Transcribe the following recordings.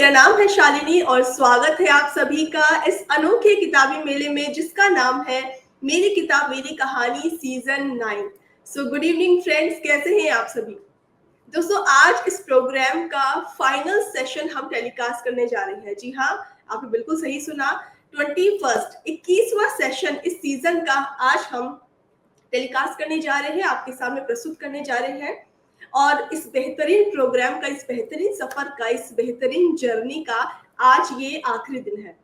मेरा नाम है शालिनी और स्वागत है आप सभी का इस अनोखे किताबी मेले में जिसका नाम है मेरी किताब मेरी कहानी season 9। So good evening friends, कैसे हैं आप सभी। दोस्तों, आज इस प्रोग्राम का फाइनल सेशन हम टेलीकास्ट करने जा रहे हैं। जी हाँ, आपने बिल्कुल सही सुना। 21वां सेशन इस सीजन का आज हम टेलीकास्ट करने जा रहे हैं, आपके सामने प्रस्तुत करने जा रहे हैं। और इस बेहतरीन प्रोग्राम का, इस बेहतरीन सफर का, इस बेहतरीन जर्नी का आज ये आखिरी दिन है।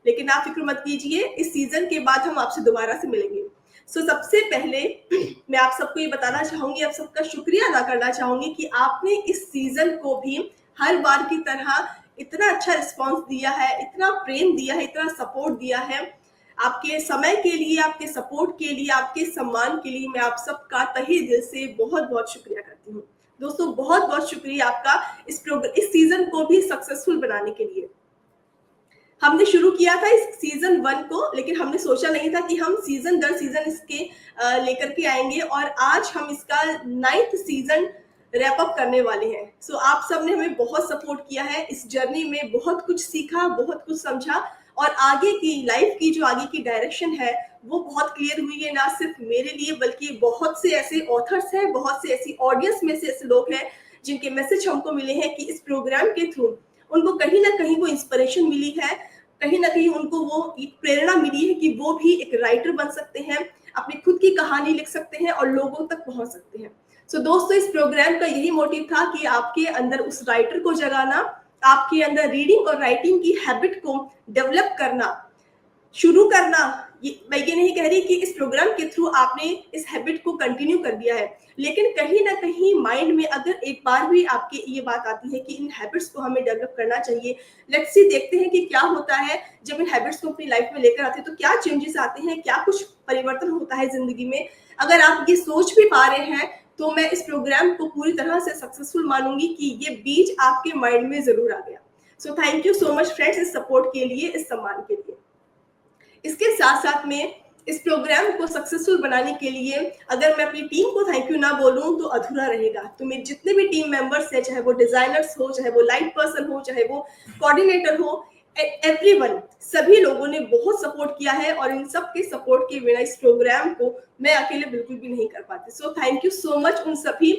लेकिन आप फिक्र मत कीजिए, इस सीजन के बाद हम आपसे दोबारा से मिलेंगे। सबसे पहले मैं आप सबको ये बताना चाहूंगी, आप सबका शुक्रिया अदा करना चाहूंगी कि आपने इस सीजन को भी हर बार की तरह इतना अच्छा रिस्पॉन्स दिया है, इतना प्रेम दिया है, इतना सपोर्ट दिया है। आपके समय के लिए, आपके सपोर्ट के लिए, आपके सम्मान के लिए मैं आप सबका तहे दिल से बहुत बहुत शुक्रिया करती हूँ। दोस्तों, बहुत बहुत शुक्रिया आपका इस सीजन को भी सक्सेसफुल बनाने के लिए। हमने शुरू किया था इस सीजन 1 को, लेकिन हमने सोचा नहीं था कि हम सीजन दर सीजन इसके लेकर के आएंगे और आज हम इसका 9th सीजन रैप अप करने वाले हैं। आप सबने हमें बहुत सपोर्ट किया है, इस जर्नी में बहुत कुछ सीखा, बहुत कुछ समझा और आगे की लाइफ की जो आगे की डायरेक्शन है वो बहुत क्लियर हुई है, ना सिर्फ मेरे लिए बल्कि बहुत से ऐसे ऑथर्स हैं, बहुत से ऐसी ऑडियंस में से ऐसे लोग हैं जिनके मैसेज हमको मिले हैं कि इस प्रोग्राम के थ्रू उनको कहीं ना कहीं वो इंस्पिरेशन मिली है, कहीं ना कहीं उनको वो एक प्रेरणा मिली है कि वो भी एक राइटर बन सकते हैं, अपनी खुद की कहानी लिख सकते हैं और लोगों तक पहुंच सकते हैं। दोस्तों, इस प्रोग्राम का यही मोटिव था कि आपके अंदर उस राइटर को जगाना, आपके अंदर रीडिंग और राइटिंग की हैबिट को डेवलप करना, शुरू करना। मैं ये नहीं कह रही कि इस प्रोग्राम के थ्रू आपने इस हैबिट को कंटिन्यू कर दिया है, लेकिन कहीं ना कहीं माइंड में अगर एक बार भी आपके ये बात आती है कि इन हैबिट्स को हमें डेवलप करना चाहिए, लेट्स सी देखते हैं कि क्या होता है जब इन हैबिट्स को अपनी लाइफ में लेकर आते हैं, तो क्या चेंजेस आते हैं, क्या कुछ परिवर्तन होता है जिंदगी में। अगर आप ये सोच भी पा रहे हैं तो मैं इस प्रोग्राम को पूरी तरह से सक्सेसफुल मानूंगी कि ये बीज आपके माइंड में जरूर आ गया। Thank you so much friends, इस सपोर्ट के लिए, इस सम्मान के लिए। इसके साथ साथ में इस प्रोग्राम को सक्सेसफुल बनाने के लिए अगर मैं अपनी टीम को थैंक यू ना बोलूं तो अधूरा रहेगा। तो मेरे जितने भी टीम मेंबर्स हैं, चाहे वो डिजाइनर्स हो, चाहे वो लाइट पर्सन हो, चाहे वो कोऑर्डिनेटर हो, एवरीवन, सभी लोगों ने बहुत सपोर्ट किया है और इन सब के सपोर्ट के बिना इस प्रोग्राम को मैं अकेले बिल्कुल भी नहीं कर पाती। थैंक यू सो मच उन सभी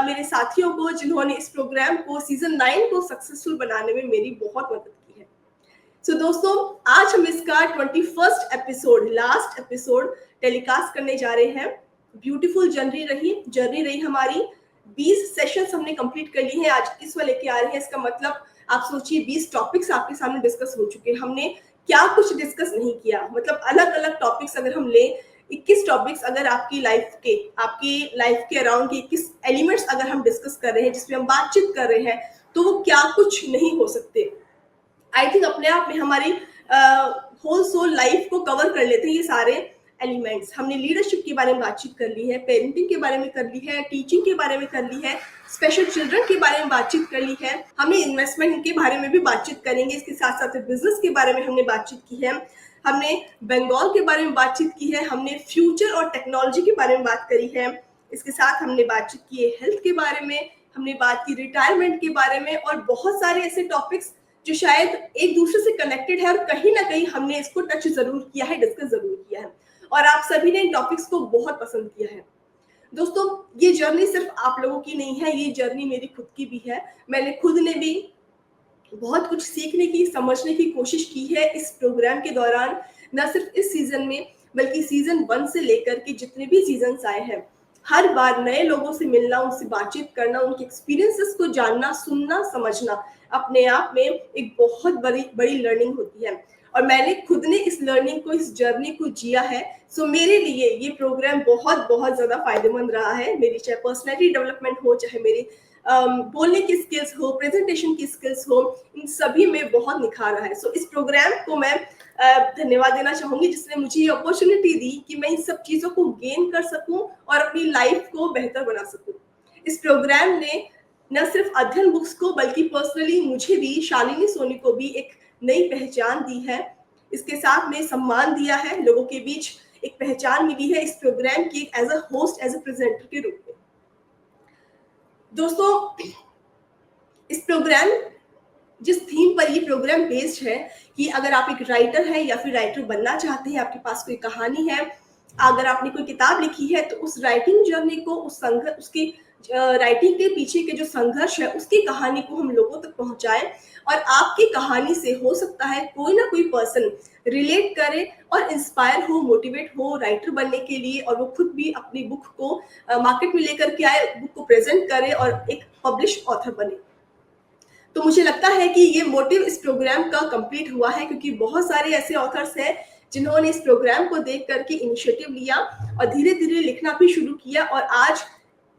मेरे साथियों को जिन्होंने इस प्रोग्राम को सीजन 9 को सक्सेसफुल बनाने में मेरी बहुत मदद की है। दोस्तों, आज हम इसका 21st episode, last episode telecast करने जा रहे हैं। ब्यूटीफुल जर्नी रही हमारी। 20 सेशंस हमने कंप्लीट कर ली हैं, आज 21वां लेके आ रहे हैं। इसका मतलब आप सोचिए 20 टॉपिक्स आपके सामने डिस्कस हो चुके हैं। हमने क्या कुछ डिस्कस नहीं किया, मतलब अलग अलग टॉपिक्स अगर हम ले, 21 टॉपिक्स अगर आपकी लाइफ के अराउंड के 21 एलिमेंट्स अगर हम डिस्कस कर रहे हैं, जिसमें हम बातचीत कर रहे हैं, तो वो क्या कुछ नहीं हो सकते। आई थिंक अपने आप में हमारी होल सोल लाइफ को कवर कर लेते हैं ये सारे एलिमेंट्स। हमने लीडरशिप के बारे में बातचीत कर ली है, पेरेंटिंग के बारे में कर ली है, टीचिंग के बारे में कर ली है, स्पेशल चिल्ड्रन के बारे में बातचीत कर ली है, हमने इन्वेस्टमेंट के बारे में भी बातचीत करेंगे। इसके साथ साथ बिजनेस के बारे में हमने बातचीत की है, हमने बंगाल के बारे में बातचीत की है, हमने फ्यूचर और टेक्नोलॉजी के बारे में बात करी है। इसके साथ हमने बातचीत की है हेल्थ के बारे में, हमने बात की रिटायरमेंट के बारे में और बहुत सारे ऐसे टॉपिक्स जो शायद एक दूसरे से कनेक्टेड है और कहीं ना कहीं हमने इसको टच जरूर किया है, डिस्कस जरूर किया है और आप सभी ने इन टॉपिक्स को बहुत पसंद किया है। दोस्तों, ये जर्नी सिर्फ आप लोगों की नहीं है, ये जर्नी मेरी खुद की भी है। मैंने खुद ने भी बहुत कुछ सीखने की, समझने की कोशिश की है इस प्रोग्राम के दौरान, न सिर्फ इस सीजन में बल्कि सीजन 1 से लेकर के जितने भी सीजन आए हैं। हर बार नए लोगों से मिलना, उनसे बातचीत करना, उनके एक्सपीरियंसेस को जानना, सुनना, समझना अपने आप में एक बहुत बड़ी लर्निंग होती है और मैंने खुद ने इस लर्निंग को, इस जर्नी को जिया है। मेरे लिए ये प्रोग्राम बहुत बहुत ज्यादा फायदेमंद रहा है। मेरी चाहे पर्सनैलिटी डेवलपमेंट हो, चाहे मेरी बोलने की स्किल्स हो, प्रेजेंटेशन की स्किल्स हो, इन सभी में बहुत निखार है। इस प्रोग्राम को मैं धन्यवाद देना चाहूंगी जिसने मुझे ये अपॉर्चुनिटी दी कि मैं इन सब चीजों को गेन कर सकूं और अपनी लाइफ को बेहतर बना सकूं। इस प्रोग्राम ने न सिर्फ अध्ययन बुक्स को बल्कि पर्सनली मुझे भी, शालिनी सोनी को भी एक नई पहचान दी है। इसके साथ में सम्मान दिया है, लोगों के बीच एक पहचान मिली है इस प्रोग्राम की as a host, as a presenter के रूप में। दोस्तों, इस प्रोग्राम जिस थीम पर ये प्रोग्राम बेस्ड है कि अगर आप एक राइटर हैं या फिर राइटर बनना चाहते हैं, आपके पास कोई कहानी है, अगर आपने कोई किताब लिखी है, तो उस राइटिंग जर्नी को, उस संघर्ष, उसकी राइटिंग के पीछे के जो संघर्ष है, उसकी कहानी को हम लोगों तक पहुंचाएं, और आपकी कहानी से हो सकता है कोई ना कोई पर्सन रिलेट करे और इंस्पायर हो, मोटिवेट हो राइटर बनने के लिए, और वो खुद भी अपनी बुक को मार्केट में लेकर के आए, बुक को प्रेजेंट करे और एक पब्लिश ऑथर बने। तो मुझे लगता है कि ये मोटिव इस प्रोग्राम का कंप्लीट हुआ है, क्योंकि बहुत सारे ऐसे ऑथर्स हैं जिन्होंने इस प्रोग्राम को देख करके इनिशिएटिव लिया और धीरे धीरे लिखना भी शुरू किया, और आज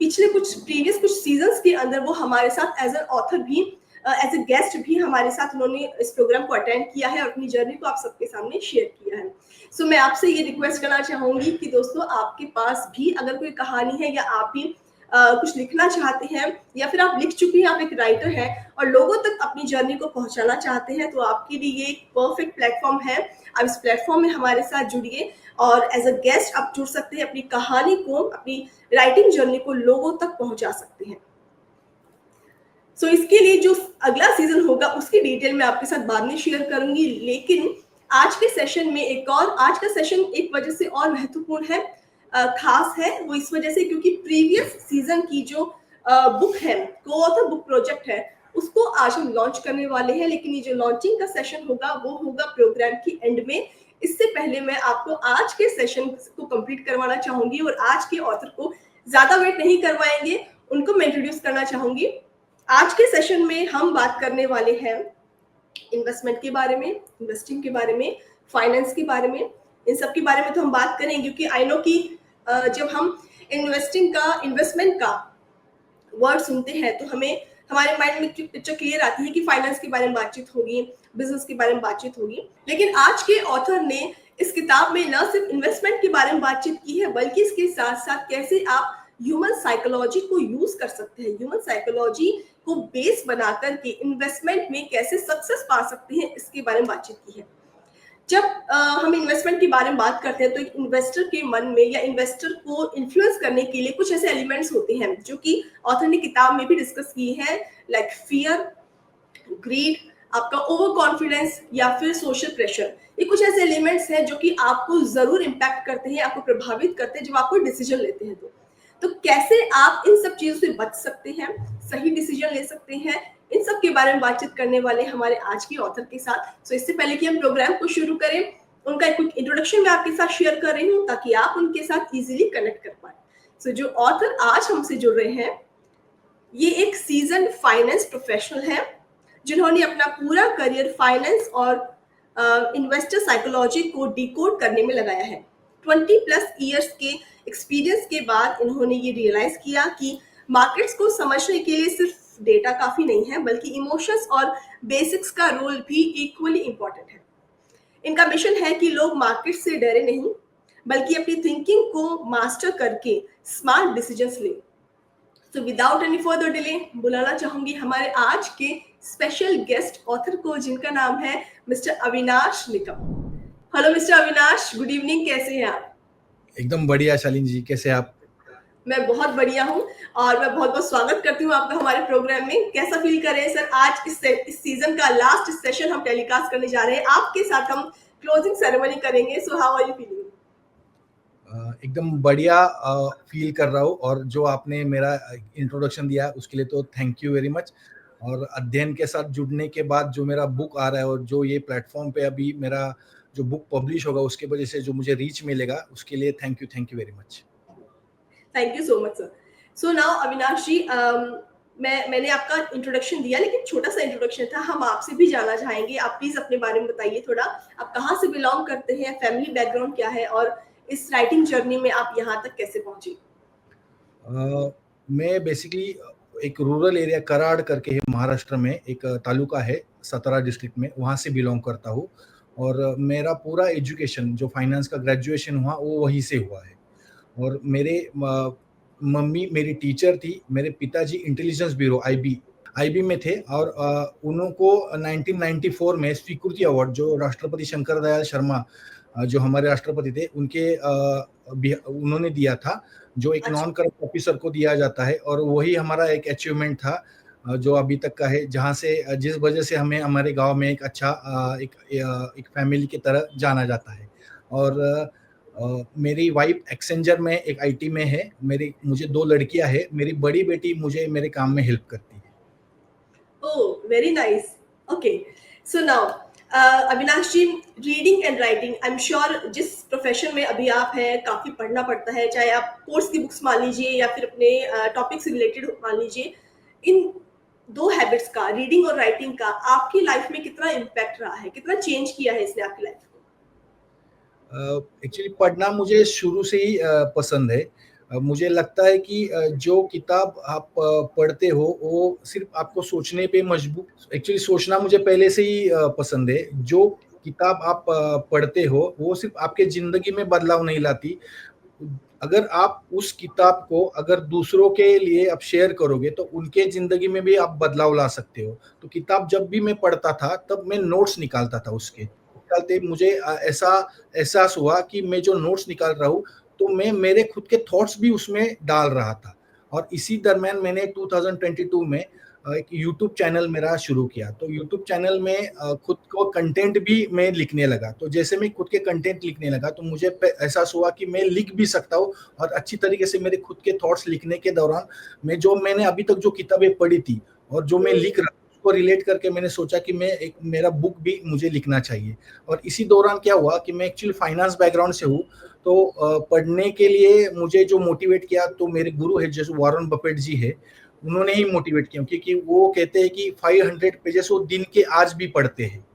पिछले कुछ सीजन्स के अंदर वो हमारे साथ एज एन ऑथर भी, एज ए गेस्ट भी हमारे साथ उन्होंने इस प्रोग्राम को अटेंड किया है और अपनी जर्नी को आप सबके सामने शेयर किया है। सो मैं आपसे ये रिक्वेस्ट करना चाहूंगी कि दोस्तों, आपके पास भी अगर कोई कहानी है, या आप भी कुछ लिखना चाहते हैं, या फिर आप लिख चुके हैं, आप एक राइटर हैं और लोगों तक अपनी जर्नी को पहुंचाना चाहते हैं, तो आपके लिए ये एक परफेक्ट प्लेटफॉर्म है। आप इस प्लेटफॉर्म में हमारे साथ जुड़िए और एज अ गेस्ट आप जुड़ सकते हैं, अपनी कहानी को, अपनी राइटिंग जर्नी को लोगों तक पहुंचा सकते हैं। सो इसके लिए जो अगला सीजन होगा उसकी डिटेल मैं आपके साथ बाद में शेयर करूंगी, लेकिन आज के सेशन में आज का सेशन एक वजह से और महत्वपूर्ण है, खास है। वो इस वजह से क्योंकि प्रीवियस सीजन की जो बुक है, को ऑथर बुक प्रोजेक्ट है, उसको आज हम लॉन्च करने वाले हैं, लेकिन ये जो लॉन्चिंग का सेशन होगा वो होगा प्रोग्राम की एंड में। इससे पहले मैं आपको आज के सेशन को कंप्लीट करवाना चाहूंगी, और आज के ऑथर को ज्यादा वेट नहीं करवाएंगे, उनको मैं इंट्रोड्यूस करना चाहूंगी। आज के सेशन में हम बात करने वाले हैं इन्वेस्टमेंट के बारे में, इन्वेस्टिंग के बारे में, फाइनेंस के बारे में। इन सब के बारे में तो हम बात करेंगे, क्योंकि आई नो कि जब हम इन्वेस्टमेंट का वर्ड सुनते हैं तो हमें हमारे माइंड में पिक्चर क्लियर आती है कि फाइनेंस के बारे में बातचीत होगी, बिजनेस के बारे में बातचीत होगी। लेकिन आज के ऑथर ने इस किताब में न सिर्फ इन्वेस्टमेंट के बारे में बातचीत की है, बल्कि इसके साथ साथ कैसे आप ह्यूमन साइकोलॉजी को यूज कर सकते हैं, ह्यूमन साइकोलॉजी को बेस बनाकर के इन्वेस्टमेंट में कैसे सक्सेस पा सकते हैं, इसके बारे में बातचीत की है। जब हम इन्वेस्टमेंट के बारे में बात करते हैं तो एक इन्वेस्टर के मन में या इन्वेस्टर को इन्फ्लुएंस करने के लिए कुछ ऐसे एलिमेंट्स होते हैं जो कि ऑथर ने किताब में भी डिस्कस किए हैं, लाइक फियर, ग्रीड, आपका ओवर कॉन्फिडेंस या फिर सोशल प्रेशर। ये कुछ ऐसे एलिमेंट्स हैं जो कि आपको जरूर इम्पैक्ट करते हैं, आपको प्रभावित करते हैं जब आप कोई डिसीजन लेते हैं। तो कैसे आप इन सब चीजों से बच सकते हैं, सही डिसीजन ले सकते हैं, इन सब के बारे में बातचीत करने वाले हमारे आज की ऑथर के साथ। सो इससे पहले कि हम प्रोग्राम को शुरू करें, उनका एक क्विक इंट्रोडक्शन मैं आपके साथ शेयर कर रही हूँ ताकि आप उनके साथ इजीली कनेक्ट कर पाए। सो जो ऑथर आज हमसे जुड़ रहे हैं, ये एक सीजन फाइनेंस प्रोफेशनल है जिन्होंने अपना पूरा करियर फाइनेंस और इन्वेस्टर साइकोलॉजी को डिकोड करने में लगाया है। 20+ ईयर्स के एक्सपीरियंस के बाद इन्होंने ये रियलाइज किया कि मार्केट्स को समझने के लिए सिर्फ डेटा काफी नहीं है, बल्कि इमोशंस और बेसिक्स का रोल भी इक्वली इंपॉर्टेंट है। इनका मिशन है कि लोग मार्केट से डरे नहीं, बल्कि अपनी थिंकिंग को मास्टर करके स्मार्ट डिसीजंस लें। तो विदाउट एनी फर्दर डिले बुलाना चाहूंगी हमारे आज के स्पेशल गेस्ट ऑथर को, जिनका नाम है mister Avinash Nikam. Hello mister Avinash, good evening, कैसे हैं आप? एकदम बढ़िया शालीन जी, कैसे आप? मैं बहुत बढ़िया हूँ और मैं बहुत बहुत स्वागत करती हूँ आपका हमारे प्रोग्राम में। कैसा फील कर रहे हैं सर? आज इस सीजन का लास्ट सेशन हम टेलीकास्ट करने जा रहे हैं, आपके साथ हम क्लोजिंग सेरेमनी करेंगे। So how are you feeling? एकदम बढ़िया फील कर रहा हूँ, और जो आपने मेरा इंट्रोडक्शन दिया उसके लिए तो थैंक यू वेरी मच। और अध्ययन के साथ जुड़ने के बाद जो मेरा बुक आ रहा है और जो ये प्लेटफॉर्म पे अभी मेरा जो बुक पब्लिश होगा उसके वजह से जो मुझे रीच मिलेगा, उसके लिए thank you very much. Thank you so much sir. So now Avinash ji, मैंने आपका इंट्रोडक्शन दिया, लेकिन छोटा सा इंट्रोडक्शन था, हम आपसे भी जानना चाहेंगे। आप प्लीज अपने बारे में बताइए थोड़ा, आप कहाँ से बिलोंग करते हैं, फैमिली बैकग्राउंड क्या है, और इस राइटिंग जर्नी में आप यहाँ तक कैसे पहुंचे? मैं बेसिकली एक रूरल एरिया कराड़ करके है महाराष्ट्र में, एक तालुका है सतारा डिस्ट्रिक्ट में, वहाँ से बिलोंग करता हूँ। और मेरा पूरा एजुकेशन जो फाइनेंस का ग्रेजुएशन हुआ वो वहीं से हुआ है। और मेरे मम्मी मेरी टीचर थी, मेरे पिताजी इंटेलिजेंस ब्यूरो आईबी में थे, और उनको 1994 में स्वीकृति अवार्ड जो राष्ट्रपति शंकर दयाल शर्मा जो हमारे राष्ट्रपति थे उनके उन्होंने दिया था, जो एक नॉन करप्ट ऑफिसर को दिया जाता है, और वही हमारा एक अचीवमेंट था जो अभी तक का है, जहाँ से जिस वजह से हमें हमारे गांव में एक अच्छा एक फैमिली की तरह जाना जाता है। और मेरी वाइफ एक्सेंजर में एक आईटी में है। मुझे 2 लड़कियां हैं। मेरी बड़ी बेटी मुझे मेरे काम में हेल्प करती है। Oh, very nice. Okay. So now, Avinash ji, reading and writing, I am sure जिस प्रोफेशन में अभी आप हैं काफी पढ़ना पड़ता है, चाहे आप कोर्स की बुक्स मान लीजिए या फिर अपने टॉपिक से रिलेटेड मान लीजिए। इन दो हैबिट्स का, रीडिंग और राइटिंग का, आपकी लाइफ में कितना इम्पैक्ट रहा है, कितना चेंज किया है इसने आपकी लाइफ को? एक्चुअली पढ़ना मुझे शुरू से ही पसंद है। मुझे लगता है कि जो किताब आप पढ़ते हो वो सिर्फ आपको सोचने पे मजबूर, एक्चुअली सोचना मुझे पहले से ही पसंद है। जो किताब आप पढ़ते हो वो सिर्फ आपके जिंदगी में बदलाव नहीं लाती। अगर आप उस किताब को अगर दूसरों के लिए आप शेयर करोगे तो उनके जिंदगी में भी आप बदलाव ला सकते हो। तो किताब जब भी मैं पढ़ता था तब मैं नोट्स निकालता था। उसके निकालते मुझे ऐसा एहसास हुआ कि मैं जो नोट्स निकाल रहा हूँ तो मैं मेरे खुद के थॉट्स भी उसमें डाल रहा था। और इसी दरमियान मैंने 2022 में एक यूट्यूब चैनल मेरा शुरू किया। तो यूट्यूब चैनल में खुद को कंटेंट भी मैं लिखने लगा। तो जैसे मैं खुद के कंटेंट लिखने लगा तो मुझे एहसास हुआ कि मैं लिख भी सकता हूँ। और अच्छी तरीके से मेरे खुद के थॉट्स लिखने के दौरान मैंने अभी तक जो किताबें पढ़ी थी और जो मैं लिख रहा उसको रिलेट करके मैंने सोचा कि मेरा बुक भी मुझे लिखना चाहिए। और इसी दौरान क्या हुआ कि मैं एक्चुअली फाइनेंस बैकग्राउंड से हूँ। तो पढ़ने के लिए मुझे जो मोटिवेट किया तो मेरे गुरु है जैसे वॉरेन बफेट जी है, उन्होंने ही मोटिवेट किया। क्योंकि वो कहते हैं कि 500 पेजेस वो दिन के आज भी पढ़ते हैं।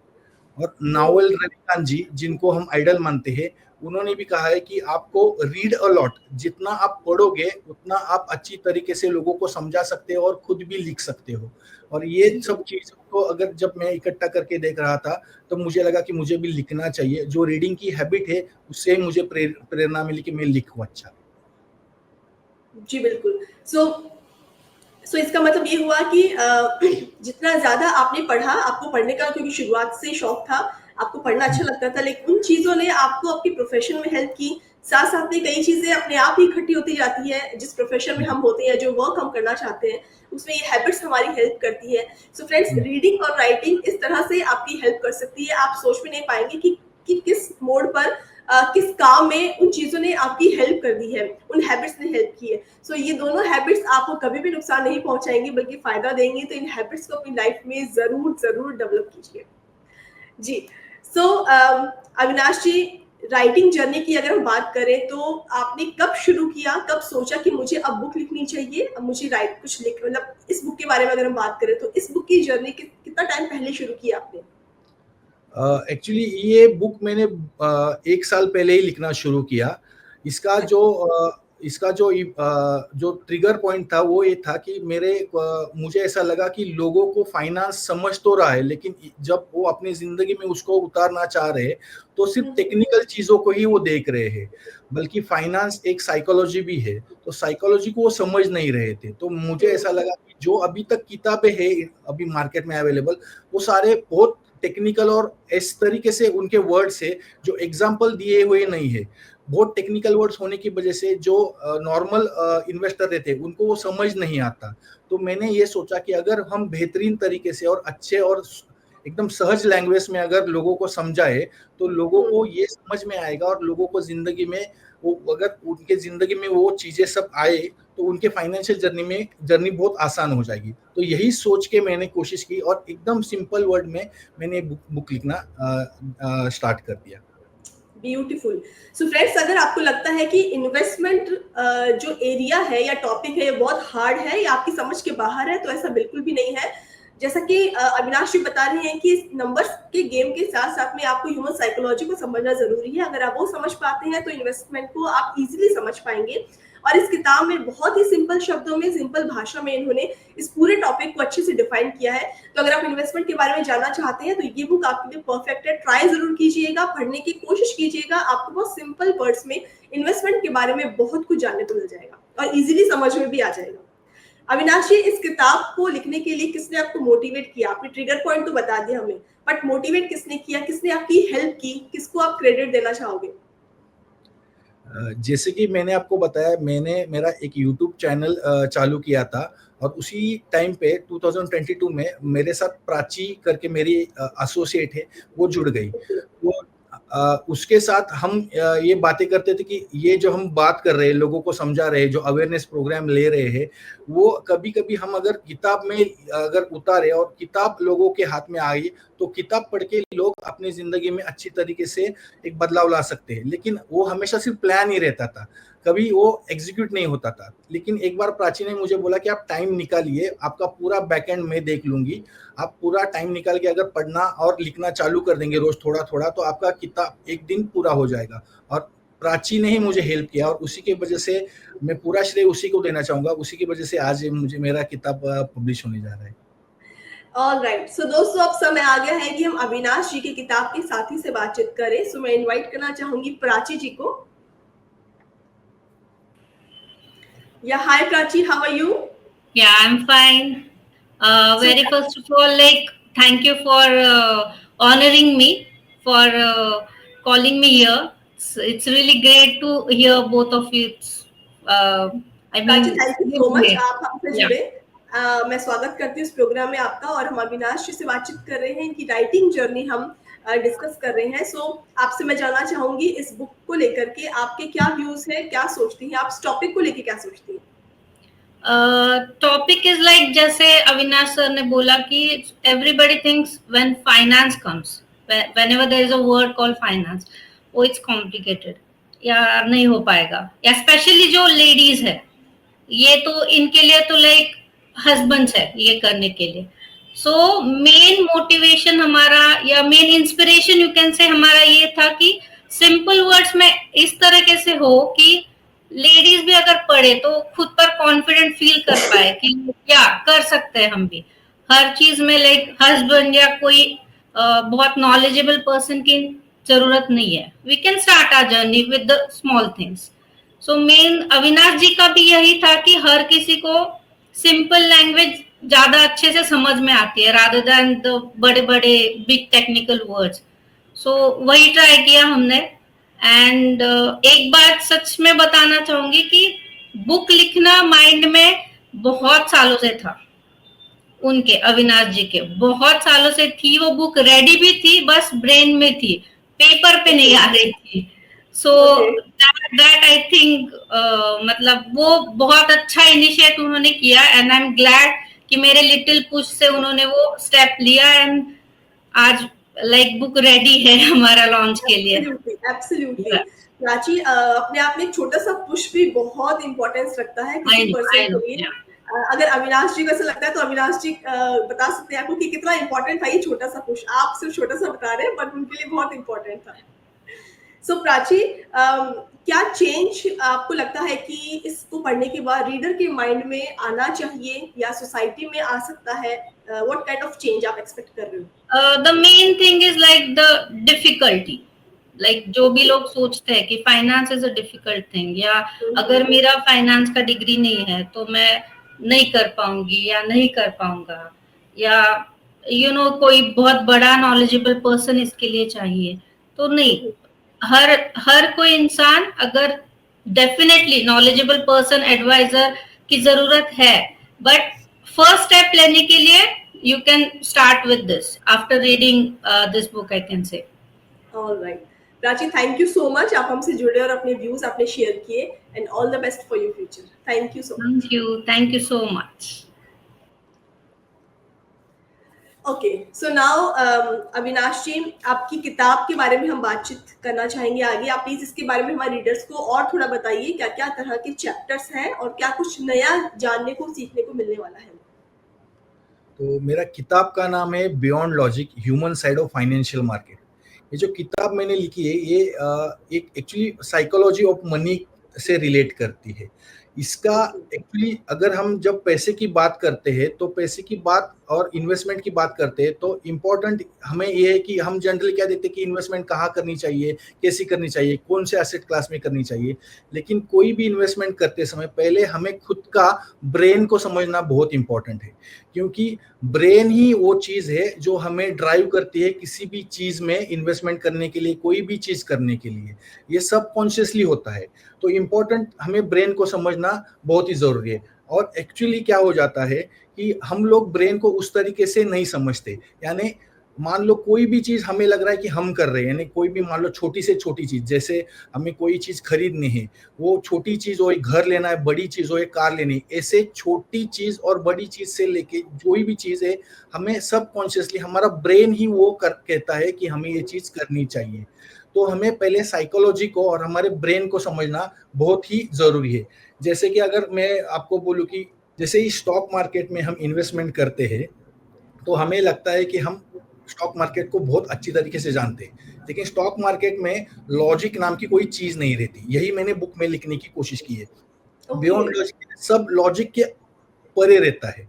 और नावल रविकांत जी जिनको हम आइडल मानते हैं, उन्होंने भी कहा है कि आपको रीड अ लॉट, जितना आप पढ़ोगे उतना आप अच्छी तरीके से लोगों को समझा सकते हो और खुद भी लिख सकते हो। और ये सब चीजों को अगर जब मैं इकट्ठा करके देख रहा था तो मुझे लगा कि मुझे भी लिखना चाहिए। जो रीडिंग की हैबिट है उससे मुझे प्रेरणा मिली कि मैं लिखूं अच्छा। जी बिल्कुल। सो इसका मतलब ये हुआ कि जितना ज्यादा आपने पढ़ा, आपको पढ़ने का क्योंकि शुरुआत से शौक था, आपको पढ़ना अच्छा लगता था, लेकिन उन चीजों ने आपको आपकी प्रोफेशन में हेल्प की। साथ साथ में कई चीजें अपने आप ही इकट्ठी होती जाती है। जिस प्रोफेशन में हम होते हैं, जो वर्क हम करना चाहते हैं, उसमें ये हैबिट्स हमारी हेल्प करती है। सो फ्रेंड्स, रीडिंग और राइटिंग इस तरह से आपकी हेल्प कर सकती है, आप सोच भी नहीं पाएंगे कि किस मोड़ पर किस काम में उन चीजों ने आपकी हेल्प कर दी है, उन हैबिट्स ने हेल्प की है। सो ये दोनों हैबिट्स आपको कभी भी नुकसान नहीं पहुंचाएंगी बल्कि फायदा देंगी। तो इन हैबिट्स को अपनी लाइफ में जरूर जरूर डेवलप कीजिए। जी। सो अविनाश जी, राइटिंग जर्नी की अगर हम बात करें तो आपने कब शुरू किया, कब सोचा कि मुझे अब बुक लिखनी चाहिए, अब मुझे राइट कुछ लिख, मतलब इस बुक के बारे में अगर हम बात करें तो इस बुक की जर्नी कितना टाइम पहले शुरू किया आपने? एक्चुअली ये बुक मैंने 1 साल पहले ही लिखना शुरू किया। इसका जो जो ट्रिगर पॉइंट था वो ये था कि मुझे ऐसा लगा कि लोगों को फाइनेंस समझ तो रहा है, लेकिन जब वो अपनी जिंदगी में उसको उतारना चाह रहे हैं तो सिर्फ टेक्निकल चीजों को ही वो देख रहे हैं, बल्कि फाइनेंस एक साइकोलॉजी भी है। तो साइकोलॉजी को वो समझ नहीं रहे थे। तो मुझे ऐसा लगा कि जो अभी तक किताबें हैं अभी मार्केट में अवेलेबल, वो सारे बहुत टेक्निकल और इस तरीके से उनके वर्ड्स है जो एग्जाम्पल दिए हुए नहीं है। बहुत टेक्निकल वर्ड्स होने की वजह से जो नॉर्मल इन्वेस्टर रहते हैं उनको वो समझ नहीं आता। तो मैंने ये सोचा कि अगर हम बेहतरीन तरीके से और अच्छे और एकदम सहज लैंग्वेज में अगर लोगों को समझाए तो लोगों को ये समझ में आएगा और लोगों को जिंदगी में वो अगर उनके जिंदगी में वो चीजें सब आए तो उनके फाइनेंशियल जर्नी बहुत आसान हो जाएगी। तो यही सोच के मैंने कोशिश की और एकदम सिंपल वर्ड में मैंने बुक लिखना स्टार्ट कर दिया। ब्यूटीफुल। सो फ्रेंड्स, अगर आपको लगता है कि इन्वेस्टमेंट जो एरिया है या टॉपिक है ये बहुत हार्ड है या आपकी समझ के बाहर है, तो ऐसा बिल्कुल भी नहीं है। जैसा कि अविनाश जी बता रहे हैं कि नंबर्स के गेम के साथ साथ में आपको ह्यूमन साइकोलॉजी को समझना जरूरी है। अगर आप वो समझ पाते हैं तो इन्वेस्टमेंट को आप इजीली समझ पाएंगे। और इस किताब में बहुत ही सिंपल शब्दों में, सिंपल भाषा में इन्होंने इस पूरे टॉपिक को अच्छे से डिफाइन किया है। तो अगर आप इन्वेस्टमेंट के बारे में जानना चाहते हैं तो ये बुक आपके लिए परफेक्ट है। ट्राई जरूर कीजिएगा, पढ़ने की कोशिश कीजिएगा। आपको बहुत सिंपल वर्ड्स में इन्वेस्टमेंट के बारे में बहुत कुछ जानने को मिल जाएगा और इजीली समझ में भी आ जाएगा। अविनाश जी, इस किताब को लिखने के लिए किसने आपको मोटिवेट किया? आपने ट्रिगर पॉइंट तो बता दिया हमें, बट मोटिवेट किसने किया, किसने आपकी हेल्प की, किसको आप क्रेडिट देना चाहोगे? जैसे कि मैंने आपको बताया, मैंने मेरा एक यूट्यूब चैनल चालू किया था और उसी टाइम पे 2022 में मेरे साथ प्राची करके मेरी एसोसिएट है, वो जुड़ गई। वो उसके साथ हम ये बातें करते थे कि ये जो हम बात कर रहे हैं, लोगों को समझा रहे हैं, जो अवेयरनेस प्रोग्राम ले रहे हैं, वो कभी-कभी हम अगर किताब में अगर उतारे और किताब लोगों के हाथ में आई, तो किताब पढ़ के लोग अपनी ज़िंदगी में अच्छी तरीके से एक बदलाव ला सकते हैं। लेकिन वो हमेशा सिर्फ प्लान ही रहता था, कभी वो एग्जीक्यूट नहीं होता था। लेकिन एक बार प्राची ने मुझे बोला कि आप टाइम निकालिए, आपका पूरा बैकएंड मैं देख लूँगी। आप पूरा टाइम निकाल के अगर पढ़ना और लिखना चालू कर देंगे रोज़ थोड़ा-थोड़ा, तो आपका किताब एक दिन पूरा हो जाएगा। और प्राची ने ही मुझे हेल्प किया और उसी की वजह से मैं पूरा श्रेय उसी को देना चाहूँगा। उसी की वजह से आज ये मुझे मेरा किताब पब्लिश होने जा रहा है। ऑलराइट, सो दोस्तों अब समय आ गया है कि हम अविनाश जी की किताब के साथी से बातचीत करें। सो मैं इनवाइट करना चाहूंगी प्राची जी को। Yeah, hi Prachi, how are you? Yeah, I'm fine. Very first of all, like, thank you for honoring me, for calling me here. It's really great to hear both of you. I mean, Prachi, thank you so much, great. आप हमसे जुड़े। मैं स्वागत करती हूँ इस programme में आपका और हम अविनाश जी से बातचीत कर रहे हैं, इनकी राइटिंग जर्नी हम डिस्कस कर रहे हैं। सो आपसे मैं जानना चाहूंगी इस बुक को लेकर के आपके क्या व्यूज है, क्या सोचती हैं आप, इस टॉपिक को लेकर क्या सोचती हैं? टॉपिक इज लाइक, जैसे अविनाश सर ने बोला कि everybody thinks when finance comes, whenever there is a word called finance, वो इट्स कॉम्प्लिकेटेड या नहीं हो पाएगा, या स्पेशली जो लेडीज है, ये तो इनके लिए तो लाइक हस्बैंड्स है ये करने के लिए। सो मेन मोटिवेशन हमारा या main inspiration you can say हमारा ये था कि सिंपल वर्ड्स में इस तरीके से हो कि लेडीज भी अगर पढ़े तो खुद पर कॉन्फिडेंट फील कर पाए कि क्या कर सकते हैं हम भी हर चीज में। लाइक हस्बैंड या कोई बहुत नॉलेजेबल पर्सन की जरूरत नहीं है, we can start our journey with the small things. So मेन अविनाश जी का भी यही था कि हर किसी को सिंपल लैंग्वेज ज्यादा अच्छे से समझ में आती है रादर देन द बड़े बड़े बिग टेक्निकल वर्ड्स। सो वही ट्राई किया हमने। एंड एक बात सच में बताना चाहूंगी कि बुक लिखना माइंड में बहुत सालों से था, उनके अविनाश जी के बहुत सालों से थी वो बुक, रेडी भी थी, बस ब्रेन में थी, पेपर पे नहीं आ रही थी। सो दैट आई थिंक मतलब वो बहुत अच्छा इनिशिएट उन्होंने किया एंड आई एम ग्लैड कि मेरे लिटिल पुश से उन्होंने वो स्टेप लिया एंड आज लाइक बुक रेडी है हमारा लॉन्च के लिए। एब्सोल्युटली प्राची, अपने आप में एक छोटा सा पुश भी बहुत इंपॉर्टेंस रखता है किसी पर्सन के लिए। अगर अविनाश जी को ऐसा लगता है तो अविनाश जी बता सकते हैं आपको कि कितना इंपॉर्टेंट था ये छोटा सा पुश। आप सिर्फ छोटा सा बता रहे हैं बट उनके लिए बहुत इंपॉर्टेंट था। सो प्राची, क्या चेंज आपको लगता है कि इसको पढ़ने के बाद रीडर के माइंड में आना चाहिए या सोसाइटी में आ सकता है? व्हाट काइंड ऑफ चेंज आप एक्सपेक्ट कर रहे हो? The main thing is like the difficulty, like जो भी लोग सोचते हैं कि finance is a difficult thing, या अगर मेरा फाइनेंस का डिग्री नहीं है तो मैं नहीं कर पाऊंगी या नहीं कर पाऊंगा, या यू नो कोई बहुत बड़ा नॉलेजेबल पर्सन इसके लिए चाहिए, तो नहीं, हर कोई इंसान अगर डेफिनेटली नॉलेजेबल पर्सन एडवाइजर की जरूरत है, बट फर्स्ट स्टेप लेने के लिए you can start with this after reading this book, I can say. All right, Prachi, thank you so much, आप हमसे जुड़े और अपने व्यूज आपने शेयर किए and all the best for your future. Thank you so much. Thank you so much. Okay, so now Avinash जी, आपकी किताब के बारे में हम बातचीत करना चाहेंगे आगे। आप प्लीज इसके बारे में हमारे रीडर्स को और थोड़ा बताइए, क्या क्या तरह के चैप्टर्स हैं और क्या कुछ नया जानने को सीखने को मिलने वाला है? तो मेरा किताब का नाम है beyond logic, human side of financial market. ये जो किताब मैंने लिखी है ये एक एक्चुअली साइकोलॉजी ऑफ मनी से रिलेट करती है। इसका एक्चुअली अगर हम जब पैसे की बात करते हैं तो पैसे की बात और इन्वेस्टमेंट की बात करते हैं तो इम्पोर्टेंट हमें ये है कि हम जनरली क्या देखते हैं कि इन्वेस्टमेंट कहाँ करनी चाहिए, कैसी करनी चाहिए, कौन से एसेट क्लास में करनी चाहिए। लेकिन कोई भी इन्वेस्टमेंट करते समय पहले हमें खुद का ब्रेन को समझना बहुत इंपॉर्टेंट है, क्योंकि ब्रेन ही वो चीज़ है जो हमें ड्राइव करती है किसी भी चीज़ में इन्वेस्टमेंट करने के लिए, कोई भी चीज़ करने के लिए। ये सब कॉन्शियसली होता है। तो इम्पोर्टेंट हमें ब्रेन को समझना बहुत ही ज़रूरी है। और एक्चुअली क्या हो जाता है कि हम लोग ब्रेन को उस तरीके से नहीं समझते। यानी मान लो कोई भी चीज़ हमें लग रहा है कि हम कर रहे हैं, यानी कोई भी मान लो छोटी से छोटी चीज़, जैसे हमें कोई चीज़ खरीदनी है, वो छोटी चीज़ हो, एक घर लेना है, बड़ी चीज़ हो, एक कार लेनी है, ऐसे छोटी चीज़ और बड़ी चीज़ से लेके कोई भी चीज़ है, हमें सबकॉन्शियसली हमारा ब्रेन ही वो कहता है कि हमें ये चीज़ करनी चाहिए। तो हमें पहले साइकोलॉजी को और हमारे ब्रेन को समझना बहुत ही ज़रूरी है। जैसे कि अगर मैं आपको बोलूँ कि जैसे ही स्टॉक मार्केट में हम इन्वेस्टमेंट करते हैं, तो हमें लगता है कि हम स्टॉक मार्केट को बहुत अच्छी तरीके से जानते हैं, लेकिन स्टॉक मार्केट में लॉजिक नाम की कोई चीज़ नहीं रहती। यही मैंने बुक में लिखने की कोशिश की है। बियॉन्ड लॉजिक, सब लॉजिक के परे रहता है।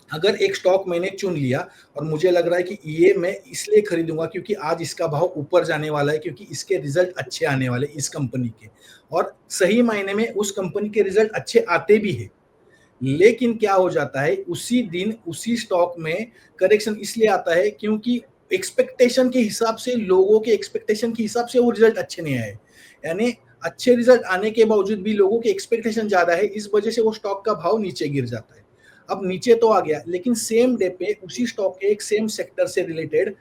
अगर एक स्टॉक मैंने चुन लिया और मुझे लग रहा है कि ये मैं इसलिए खरीदूंगा क्योंकि आज इसका भाव ऊपर जाने वाला है, क्योंकि इसके रिजल्ट अच्छे आने वाले इस कंपनी के, और सही मायने में उस कंपनी के रिजल्ट अच्छे आते भी है। लेकिन क्या हो जाता है, उसी दिन उसी स्टॉक में करेक्शन इसलिए आता है क्योंकि एक्सपेक्टेशन के हिसाब से, लोगों के एक्सपेक्टेशन के हिसाब से वो रिजल्ट अच्छे नहीं आए। यानी अच्छे रिजल्ट आने के बावजूद भी लोगों की एक्सपेक्टेशन ज्यादा है, इस वजह से वो स्टॉक का भाव नीचे गिर जाता है। अब नीचे तो आ गया, लेकिन सेम डे पे उसी स्टॉक के एक सेम सेक्टर से रिलेटेड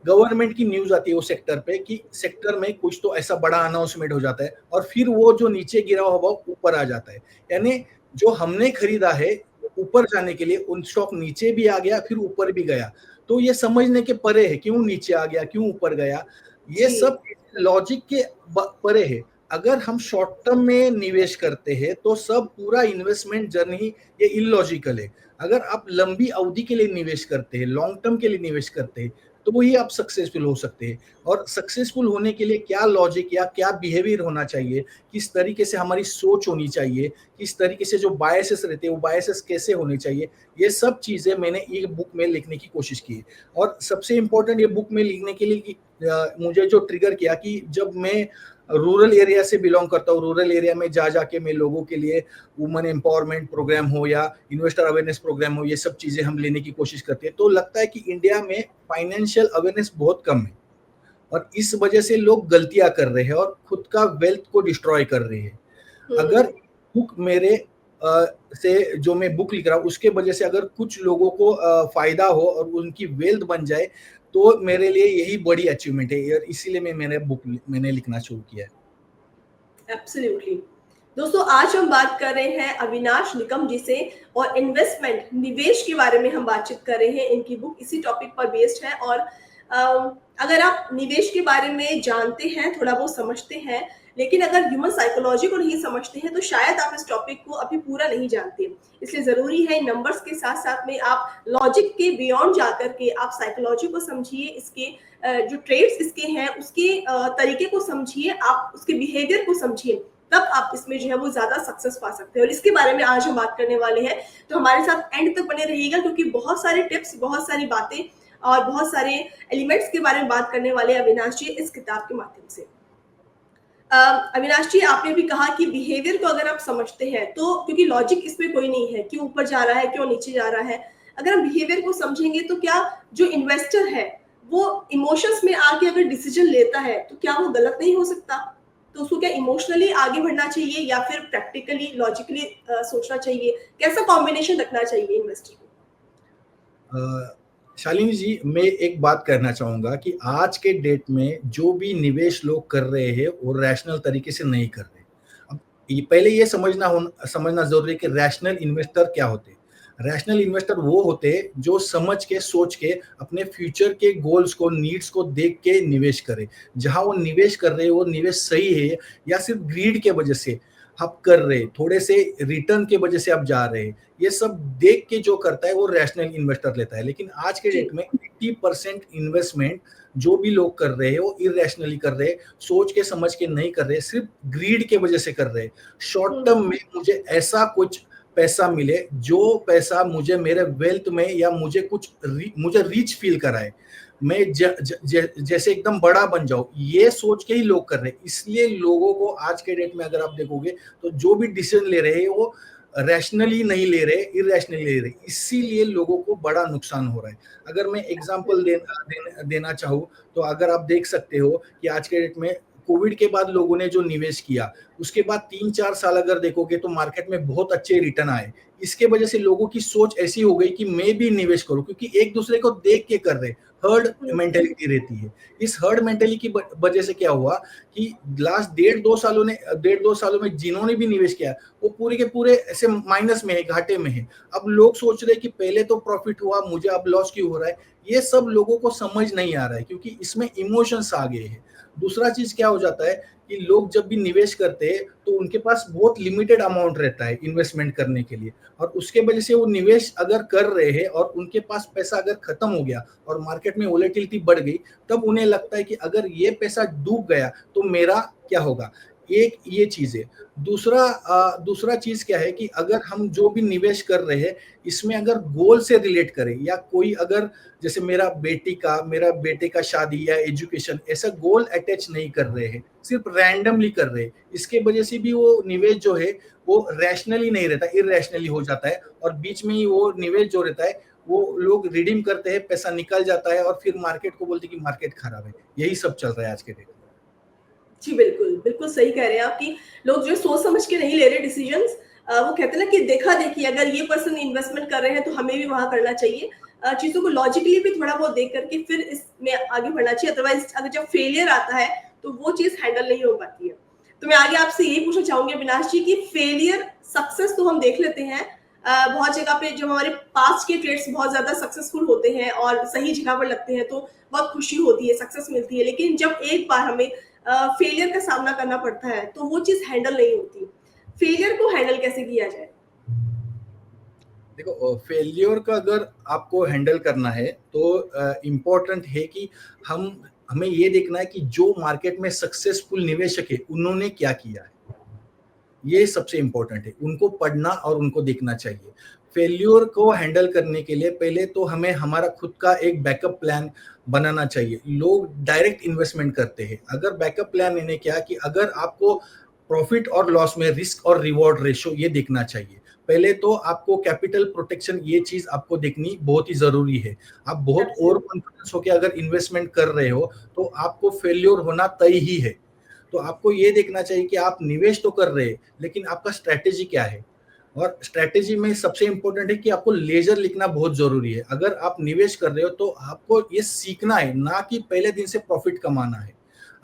गवर्नमेंट की न्यूज आती है वो सेक्टर पे कि सेक्टर में कुछ तो ऐसा बड़ा अनाउंसमेंट हो जाता है, और फिर वो जो नीचे गिरा हुआ भाव ऊपर आ जाता है। यानी जो हमने खरीदा है ऊपर जाने के लिए, उन स्टॉक नीचे भी आ गया, फिर ऊपर भी गया। तो ये समझने के परे है क्यों नीचे आ गया, क्यों ऊपर गया, ये सब लॉजिक के परे है। अगर हम शॉर्ट टर्म में निवेश करते हैं तो सब पूरा इन्वेस्टमेंट जर्नी ये इलॉजिकल है। अगर आप लंबी अवधि के लिए निवेश करते हैं, लॉन्ग टर्म के लिए निवेश करते हैं, तो वही आप सक्सेसफुल हो सकते हैं। और सक्सेसफुल होने के लिए क्या लॉजिक या क्या बिहेवियर होना चाहिए, किस तरीके से हमारी सोच होनी चाहिए, किस तरीके से जो बायसेस रहते हैं वो बायसेस कैसे होने चाहिए, ये सब चीज़ें मैंने ये बुक में लिखने की कोशिश की है। और सबसे इम्पोर्टेंट ये बुक में लिखने के लिए कि मुझे जो ट्रिगर किया कि जब मैं रूरल एरिया से बिलोंग करता हूँ, रूरल एरिया में जा जाके मैं लोगों के लिए वुमेन एम्पावरमेंट प्रोग्राम हो या इन्वेस्टर अवेयरनेस प्रोग्राम हो, ये सब चीज़ें हम लेने की कोशिश करते हैं, तो लगता है कि इंडिया में फाइनेंशियल अवेयरनेस बहुत कम है, और इस वजह से लोग गलतियां कर रहे हैं और खुद का वेल्थ को डिस्ट्रॉय कर रहे हैं। अगर बुक मेरे से जो मैं बुक लिख रहा हूँ उसके वजह से अगर कुछ लोगों को फायदा हो और उनकी वेल्थ बन जाए, तो मेरे लिए यही बड़ी अचीवमेंट है, और इसीलिए मैंने लिखना शुरू किया है। एब्सोल्युटली। दोस्तों, आज हम बात कर रहे हैं अविनाश निकम जी से, और इन्वेस्टमेंट, निवेश के बारे में हम बातचीत कर रहे हैं। इनकी बुक इसी टॉपिक पर बेस्ड है। और अगर आप निवेश के बारे में जानते हैं, थोड़ा बहुत समझते हैं, लेकिन अगर ह्यूमन साइकोलॉजी को नहीं समझते हैं, तो शायद आप इस टॉपिक को अभी पूरा नहीं जानते। इसलिए जरूरी है नंबर्स के साथ साथ में आप लॉजिक के बियॉन्ड जाकर के आप साइकोलॉजी को समझिए, इसके जो ट्रेड्स इसके हैं उसके तरीके को समझिए, आप उसके बिहेवियर को समझिए, तब आप इसमें जो है वो ज्यादा सक्सेस पा सकते हैं। और इसके बारे में आज हम बात करने वाले हैं, तो हमारे साथ एंड तक बने रहिएगा, क्योंकि बहुत सारे टिप्स, बहुत सारी बातें और बहुत सारे एलिमेंट्स के बारे में बात करने वाले अविनाश जी इस किताब के माध्यम से। अविनाश जी, आपने भी कहा कि बिहेवियर को अगर आप समझते हैं, तो क्योंकि लॉजिक इसमें कोई नहीं है, क्यों ऊपर जा रहा है, क्यों नीचे जा रहा है, अगर हम बिहेवियर को समझेंगे तो क्या जो इन्वेस्टर है वो इमोशंस में आके अगर डिसीजन लेता है तो क्या वो गलत नहीं हो सकता? तो उसको क्या इमोशनली आगे बढ़ना चाहिए या फिर प्रैक्टिकली, लॉजिकली सोचना चाहिए? कैसा कॉम्बिनेशन रखना चाहिए इन्वेस्टर को? शालिनी जी, मैं एक बात कहना चाहूँगा कि आज के डेट में जो भी निवेश लोग कर रहे हैं वो रैशनल तरीके से नहीं कर रहे। अब पहले ये समझना ज़रूरी है कि रैशनल इन्वेस्टर क्या होते हैं। रैशनल इन्वेस्टर वो होते हैं जो समझ के, सोच के, अपने फ्यूचर के गोल्स को, नीड्स को देख के निवेश करे। जहाँ वो निवेश कर रहे हैं वो निवेश सही है या सिर्फ ग्रीड के वजह से आप कर रहे, थोड़े से रिटर्न के वजह से आप जा रहे हैं, ये सब देख के जो करता है वो रैशनल इन्वेस्टर लेता है। लेकिन आज के डेट में 80% इन्वेस्टमेंट जो भी लोग कर रहे हैं वो इरेशनली कर रहे हैं, सोच के समझ के नहीं कर रहे, सिर्फ ग्रीड के वजह से कर रहे हैं। शॉर्ट टर्म में मुझे ऐसा कुछ पैसा मिले जो पैसा मुझे मेरे वेल्थ में या मुझे मुझे रीच फील कराए, मैं जैसे एकदम बड़ा बन जाऊं, ये सोच के ही लोग कर रहे हैं। इसलिए लोगों को आज के डेट में अगर आप देखोगे तो जो भी डिसीजन ले रहे हैं वो रैशनली नहीं ले रहे, इरेशनली ले रहे, इसीलिए लोगों को बड़ा नुकसान हो रहा है। अगर मैं एग्जांपल देना चाहूँ तो अगर आप देख सकते हो कि आज के डेट में कोविड के बाद लोगों ने जो निवेश किया, उसके बाद 3-4 साल अगर देखोगे तो मार्केट में बहुत अच्छे रिटर्न आए। इसके वजह से लोगों की सोच ऐसी हो गई कि मैं भी निवेश करूं, क्योंकि एक दूसरे को देख के कर रहे, हर्ड मेंटेलिटी रहती है। इस हर्ड मेंटेलिटी की वजह से क्या हुआ कि लास्ट 1.5-2 सालों में जिन्होंने भी निवेश किया वो पूरे के पूरे ऐसे माइनस में है, घाटे में है। अब लोग सोच रहे कि पहले तो प्रॉफिट हुआ, मुझे अब लॉस क्यों हो रहा है। ये सब लोगों को समझ नहीं आ रहा है क्योंकि इसमें इमोशंस आ गए हैं। दूसरा चीज क्या हो जाता है कि लोग जब भी निवेश करते हैं तो उनके पास बहुत लिमिटेड अमाउंट रहता है इन्वेस्टमेंट करने के लिए, और उसके वजह से वो निवेश अगर कर रहे हैं और उनके पास पैसा अगर खत्म हो गया और मार्केट में वोलेटिलिटी बढ़ गई, तब उन्हें लगता है कि अगर ये पैसा डूब गया तो मेरा क्या होगा। एक ये चीज है। दूसरा चीज क्या है कि अगर हम जो भी निवेश कर रहे हैं इसमें अगर गोल से रिलेट करें, या कोई अगर जैसे मेरा बेटे का शादी या एजुकेशन, ऐसा गोल अटैच नहीं कर रहे हैं, सिर्फ रैंडमली कर रहे हैं, इसके वजह से भी वो निवेश जो है वो रैशनली नहीं रहता, इरैशनली हो जाता है, और बीच में ही वो निवेश जो रहता है वो लोग रिडीम करते हैं, पैसा निकल जाता है और फिर मार्केट को बोलते हैं कि मार्केट खराब है। यही सब चल रहा है आज के डेट में। जी बिल्कुल, बिल्कुल सही कह रहे हैं आप कि लोग जो सोच समझ के नहीं ले रहे डिसीजंस। वो कहते हैं ना कि देखा देखी, अगर ये पर्सन इन्वेस्टमेंट कर रहे हैं तो हमें भी वहां करना चाहिए। चीजों को लॉजिकली भी थोड़ा बहुत देख करके फिर इसमें आगे बढ़ना चाहिए, अदरवाइज अगर जब फेलियर आता है तो वो चीज हैंडल नहीं हो पाती है। तो मैं आगे आपसे यही पूछना चाहूंगी अविनाश जी की फेलियर सक्सेस तो हम देख लेते हैं बहुत जगह पे, जब हमारे पास्ट के ट्रेड्स बहुत ज्यादा सक्सेसफुल होते हैं और सही जगह पर लगते हैं तो बहुत खुशी होती है, सक्सेस मिलती है। लेकिन जब एक बार हमें फेलियर का सामना करना पड़ता है तो वो चीज हैंडल नहीं होती। फेलियर को हैंडल कैसे किया जाए? देखो, फेलियर का अगर आपको हैंडल करना है तो इम्पोर्टेंट है कि हमें ये देखना है कि जो मार्केट में सक्सेसफुल निवेशक है उन्होंने क्या किया है, ये सबसे इम्पोर्टेंट है। उनको पढ़ना और उनको देखना चाहिए। फेल्योर को हैंडल करने के लिए पहले तो हमें हमारा खुद का एक बैकअप प्लान बनाना चाहिए। लोग डायरेक्ट इन्वेस्टमेंट करते हैं, अगर बैकअप प्लान इन्हें क्या कि अगर आपको प्रॉफिट और लॉस में रिस्क और रिवॉर्ड रेशो ये देखना चाहिए। पहले तो आपको कैपिटल प्रोटेक्शन, ये चीज आपको देखनी बहुत ही जरूरी है। आप बहुत ओवर कॉन्फिडेंस होकर अगर इन्वेस्टमेंट कर रहे हो तो आपको फेल्योर होना तय ही है। तो आपको ये देखना चाहिए कि आप निवेश तो कर रहे हैं लेकिन आपका स्ट्रैटेजी क्या है, और स्ट्रैटेजी में सबसे इंपॉर्टेंट है कि आपको लेजर लिखना बहुत जरूरी है। अगर आप निवेश कर रहे हो तो आपको ये सीखना है, ना कि पहले दिन से प्रॉफिट कमाना है।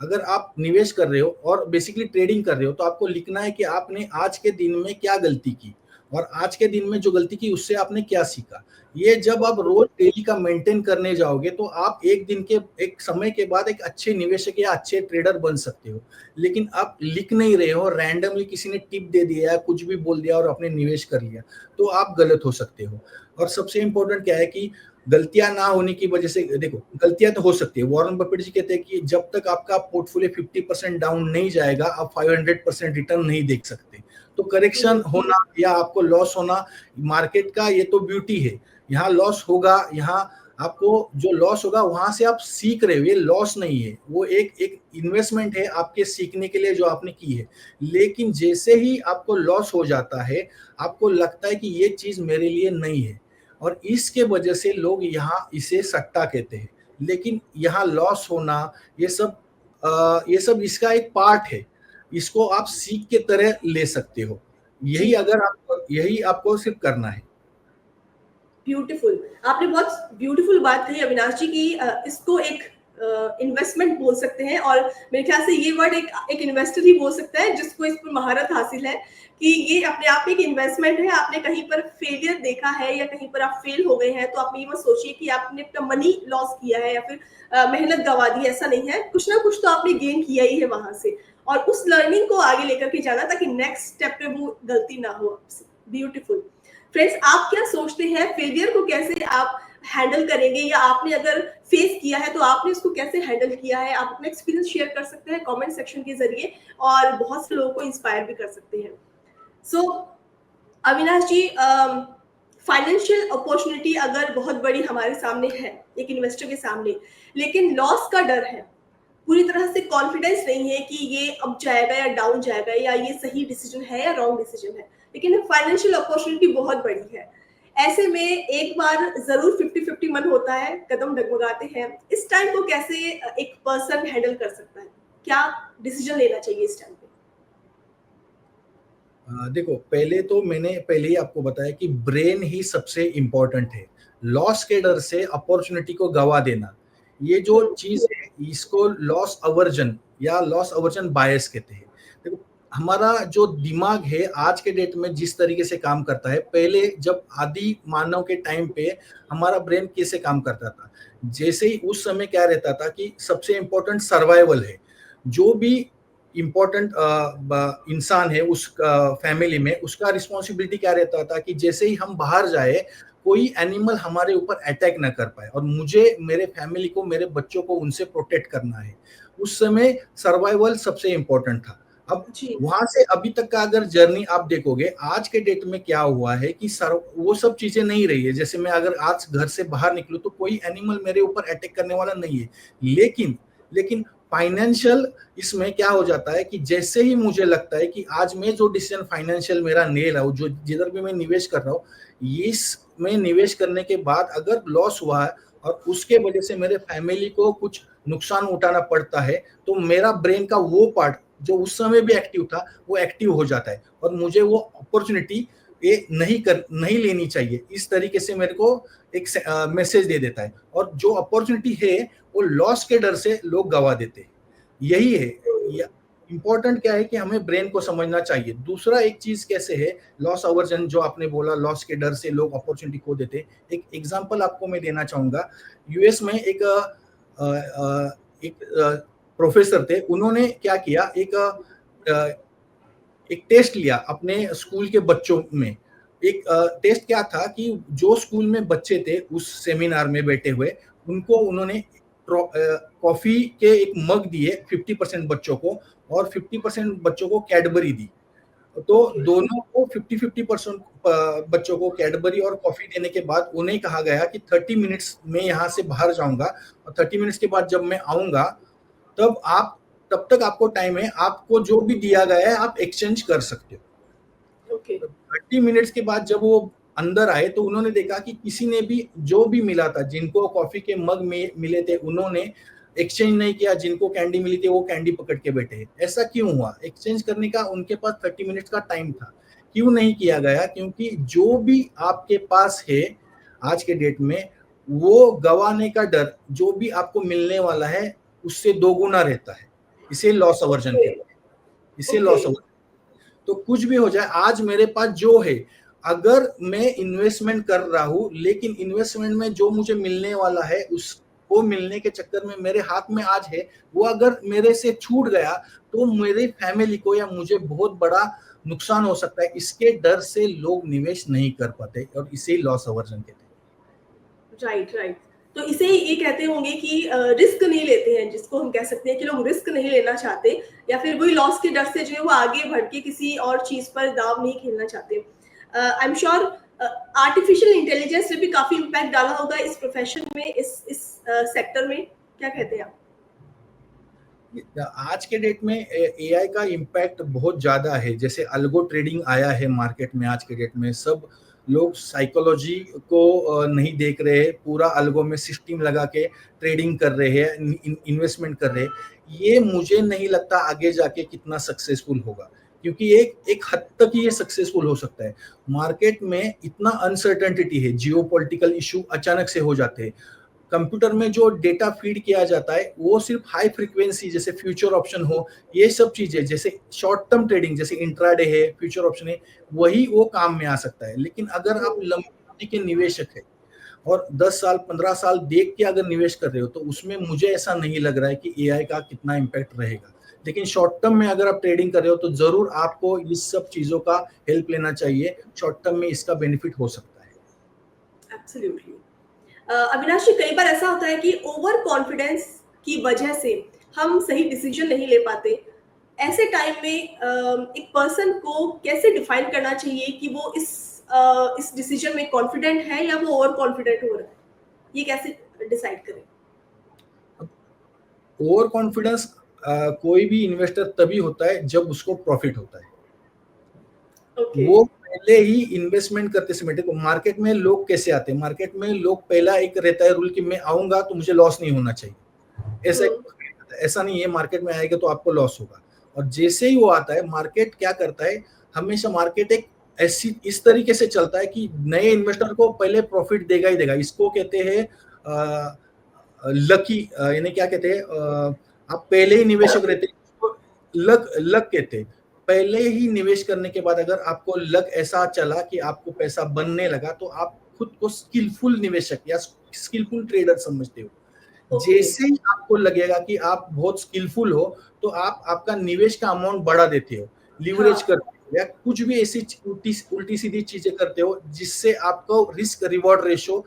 अगर आप निवेश कर रहे हो और बेसिकली ट्रेडिंग कर रहे हो तो आपको लिखना है कि आपने आज के दिन में क्या गलती की और आज के दिन में जो गलती की उससे आपने क्या सीखा। ये जब आप रोज डेली का मेंटेन करने जाओगे तो आप एक समय के बाद एक अच्छे निवेशक या अच्छे ट्रेडर बन सकते हो। लेकिन आप लिख नहीं रहे हो, रैंडमली किसी ने टिप दे दिया या कुछ भी बोल दिया और आपने निवेश कर लिया, तो आप गलत हो सकते हो। और सबसे इंपॉर्टेंट क्या है कि गलतियां ना होने की वजह से, देखो गलतियां तो हो सकती है। वॉरेन बफेट जी कहते हैं कि जब तक आपका पोर्टफोलियो 50% डाउन नहीं जाएगा आप 500% रिटर्न नहीं देख सकते। तो करेक्शन होना या आपको लॉस होना मार्केट का ये तो ब्यूटी है। यहाँ लॉस होगा, यहाँ आपको जो लॉस होगा वहां से आप सीख रहे हो, ये लॉस नहीं है, वो एक इन्वेस्टमेंट है आपके सीखने के लिए जो आपने की है। लेकिन जैसे ही आपको लॉस हो जाता है आपको लगता है कि ये चीज मेरे लिए नहीं है, और इसके वजह से लोग यहाँ इसे सट्टा कहते हैं। लेकिन यहाँ लॉस होना ये सब इसका एक पार्ट है, इसको आप सीख के तरह ले सकते हो। यही आपको सिर्फ करना है। ब्यूटीफुल, आपने बहुत ब्यूटीफुल बात कही अविनाश जी की। इसको एक इन्वेस्टमेंट बोल सकते हैं, और मेरे ख्याल से ये वर्ड एक इन्वेस्टर ही बोल सकता है जिसको इस पर महारत हासिल है कि ये अपने आप में एक इन्वेस्टमेंट है। आपने कहीं पर फेलियर देखा है या कहीं पर आप फेल हो गए हैं तो आप ये मत सोचिए कि आपने अपना मनी लॉस किया है या फिर मेहनत गवा दी, ऐसा नहीं है। कुछ ना कुछ तो आपने गेन किया ही है वहां से, और उस लर्निंग को आगे लेकर के जाना ताकि नेक्स्ट स्टेप पे वो गलती ना हो आपसे। ब्यूटीफुल। फ्रेंड्स, आप क्या सोचते हैं फेलियर को कैसे आप हैंडल करेंगे, या आपने अगर फेस किया है तो आपने उसको कैसे हैंडल किया है? आप अपना एक्सपीरियंस शेयर कर सकते हैं कमेंट सेक्शन के ज़रिए और बहुत से लोगों को इंस्पायर भी कर सकते हैं। सो अविनाश जी, फाइनेंशियल अपॉर्चुनिटी अगर बहुत बड़ी हमारे सामने है, एक इन्वेस्टर के सामने, लेकिन लॉस का डर है, पूरी तरह से कॉन्फिडेंस नहीं है कि ये अप जाएगा या डाउन जाएगा, या ये सही डिसीजन है या रॉन्ग डिसीजन है, लेकिन फाइनेंशियल अपॉर्चुनिटी बहुत बड़ी है। ऐसे में एक बार ज़रूर 50-50 मन होता है, कदम डगमगाते हैं। इस टाइम को कैसे एक पर्सन हैंडल कर सकता है? क्या डिसीजन लेना चाहिए इस टाइम पे? देखो, पहले तो मैंने पहले ही आपको बताया कि ब्रेन ही सबसे इम्पोर्टेंट है। लॉस के डर से अपॉर्चुनिटी को गवा देना, ये जो चीज है इसको लॉस अवर्जन या लॉस अवर्जन बायस कहते हैं। देखो, हमारा जो दिमाग है आज के डेट में जिस तरीके से काम करता है, पहले जब आदि मानव के टाइम पे हमारा ब्रेन कैसे काम करता था, जैसे ही उस समय क्या रहता था कि सबसे इम्पोर्टेंट सर्वाइवल है। जो भी इम्पोर्टेंट इंसान है उस फैमिली में, उसका रिस्पॉन्सिबिलिटी क्या रहता था कि जैसे ही हम बाहर जाए कोई एनिमल हमारे ऊपर अटैक ना कर पाए, और मुझे मेरे फैमिली को, मेरे बच्चों को उनसे प्रोटेक्ट करना है। उस समय सर्वाइवल सबसे इम्पोर्टेंट था। अब जी। वहां से अभी तक का अगर जर्नी आप देखोगे, आज के डेट में क्या हुआ है कि वो सब चीजें नहीं रही है। जैसे मैं अगर आज घर से बाहर निकलूं तो कोई एनिमल मेरे ऊपर अटैक करने वाला नहीं है। लेकिन फाइनेंशियल इसमें क्या हो जाता है कि जैसे ही मुझे लगता है कि आज मैं जो डिसीजन फाइनेंशियल मेरा ले रहा हूँ, जो जिधर भी मैं निवेश कर रहा हूँ, इसमें निवेश करने के बाद अगर लॉस हुआ है और उसके वजह से मेरे फैमिली को कुछ नुकसान उठाना पड़ता है, तो मेरा ब्रेन का वो पार्ट जो उस समय भी एक्टिव था वो एक्टिव हो जाता है और मुझे वो अपॉर्चुनिटी ये नहीं लेनी चाहिए, इस तरीके से मेरे को एक मैसेज दे देता है। और जो अपॉर्चुनिटी है वो लॉस के डर से लोग गवा देते हैं। यही है इम्पोर्टेंट। क्या है कि हमें ब्रेन को समझना चाहिए। दूसरा एक चीज कैसे है, लॉस अवर्जन जो आपने बोला, लॉस के डर से लोग अपॉर्चुनिटी खो देते। एक एग्जांपल आपको मैं देना चाहूंगा। यूएस में एक प्रोफेसर थे, उन्होंने क्या किया, एक टेस्ट लिया अपने स्कूल के बच्चों में। एक टेस्ट क्या था कि जो स्कूल में बच्चे थे उस सेमिनार में बैठे हुए, उनको उन्होंने कॉफी के एक मग दिए 50% बच्चों को, और 50% बच्चों को कैडबरी दी। तो दोनों को 50-50% बच्चों को कैडबरी और कॉफी देने के बाद उन्हें कहा गया कि 30 मिनट्स में यहाँ से बाहर जाऊंगा, और 30 मिनट्स के बाद जब मैं आऊंगा तब तक आपको टाइम है, आपको जो भी दिया गया है आप एक्सचेंज कर सकते हो। ओके। 30 मिनट्स के बाद जब वो अंदर आए तो उन्होंने देखा कि किसी ने भी जो भी मिला था, जिनको कॉफी के मग में मिले थे उन्होंने एक्सचेंज नहीं किया, जिनको कैंडी मिली थी वो कैंडी पकड़ के बैठे। ऐसा क्यों हुआ? एक्सचेंज करने का उनके पास 30 मिनट्स का टाइम था। क्यों नहीं किया गया? क्योंकि जो भी आपके पास है आज के डेट में, वो गवाने का डर जो भी आपको मिलने वाला है उससे 2 गुना रहता है। इसे लॉस अवर्जन कहते हैं। इसे लॉस अवर्जन। तो कुछ भी हो जाए, आज मेरे पास जो है, अगर मैं इन्वेस्टमेंट कर रहा हूं, लेकिन इन्वेस्टमेंट में जो मुझे मिलने वाला है उसको मिलने के चक्कर में मेरे हाथ में आज है, वो अगर मेरे से छूट गया तो मेरे फैमिली को या मुझे बहुत बड़ा नुकसान हो सकता है। इसके डर से लोग निवेश नहीं कर पाते, और इसे लॉस अवर्जन कहते हैं। राइट। तो इसे ये कहते होंगे कि रिस्क नहीं लेते हैं, जिसको हम कह सकते हैं कि लोग रिस्क नहीं लेना चाहते, या फिर वही लॉस के डर से जो है वो आगे बढ़ के किसी और चीज पर दाव नहीं खेलना चाहते। आई एम श्योर आर्टिफिशियल इंटेलिजेंस ने भी काफी इम्पैक्ट डाला होगा इस प्रोफेशन में, इस सेक्टर में, क्या कहते हैं आप? आज के डेट में एआई का इम्पैक्ट बहुत ज्यादा है। जैसे अल्गो ट्रेडिंग आया है मार्केट में, आज के डेट में सब लोग साइकोलॉजी को नहीं देख रहे हैं, पूरा अल्गो में सिस्टम लगा के ट्रेडिंग कर रहे हैं, इन्वेस्टमेंट कर रहे हैं। ये मुझे नहीं लगता आगे जाके कितना सक्सेसफुल होगा, क्योंकि एक हद तक ये सक्सेसफुल हो सकता है। मार्केट में इतना अनसर्टेनिटी है, जियोपॉलिटिकल इशू अचानक से हो जाते हैं। कंप्यूटर में जो डेटा फीड किया जाता है वो सिर्फ हाई फ्रीक्वेंसी, जैसे फ्यूचर ऑप्शन हो, ये सब चीजें, जैसे शॉर्ट टर्म ट्रेडिंग जैसे इंट्राडे है, फ्यूचर ऑप्शन है, वही वो काम में आ सकता है। लेकिन अगर आप लंबे अवधि के निवेशक है और 10 साल 15 साल देख के अगर निवेश कर रहे हो, तो उसमें मुझे ऐसा नहीं लग रहा है कि एआई का कितना इम्पैक्ट रहेगा। लेकिन शॉर्ट टर्म में अगर आप ट्रेडिंग कर रहे हो तो जरूर आपको इस सब चीजों का हेल्प लेना चाहिए। शॉर्ट टर्म में इसका बेनिफिट हो सकता है। एब्सोल्युटली। अविनाश जी, कई बार ऐसा होता है कि ओवर कॉन्फिडेंस की वजह से हम सही डिसीजन नहीं ले पाते। ऐसे टाइम में एक पर्सन को कैसे डिफाइन करना चाहिए कि वो इस डिसीजन में कॉन्फिडेंट है या वो ओवर कॉन्फिडेंट हो रहा है? ये कैसे डिसाइड करें? ओवर कॉन्फिडेंस कोई भी इन्वेस्टर तभी होता है जब उसको प्रॉफिट होता है। ओके। वो पहले ही इन्वेस्टमेंट करते समय, देखो मार्केट में लोग कैसे आते हैं, मार्केट में लोग पहला एक रहता है रूल कि मैं आऊंगा तो मुझे लॉस नहीं होना चाहिए। ऐसा नहीं है मार्केट में आएगा तो आपको लॉस होगा। और जैसे ही वो आता है, मार्केट क्या करता है, हमेशा मार्केट एक ऐसी इस तरीके से चलता है कि नए इन्वेस्टर को पहले प्रॉफिट देगा ही देगा। इसको कहते हैं लकी, यानी क्या कहते हैं, आप पहले ही निवेशक रहते हैं, लक लक कहते हैं। पहले ही निवेश करने के बाद अगर आपको लक ऐसा चला कि आपको पैसा बनने लगा, तो आप खुद को स्किलफुल निवेशक या स्किलफुल ट्रेडर समझते हो। जैसे ही आपको लगेगा कि आप बहुत स्किलफुल हो, तो आप आपका निवेश का अमाउंट बढ़ा देते हो, लिवरेज करते हो, या कुछ भी ऐसी उल्टी सीधी चीजें करते हो जिससे आपको रिस्क रिवॉर्ड रेशो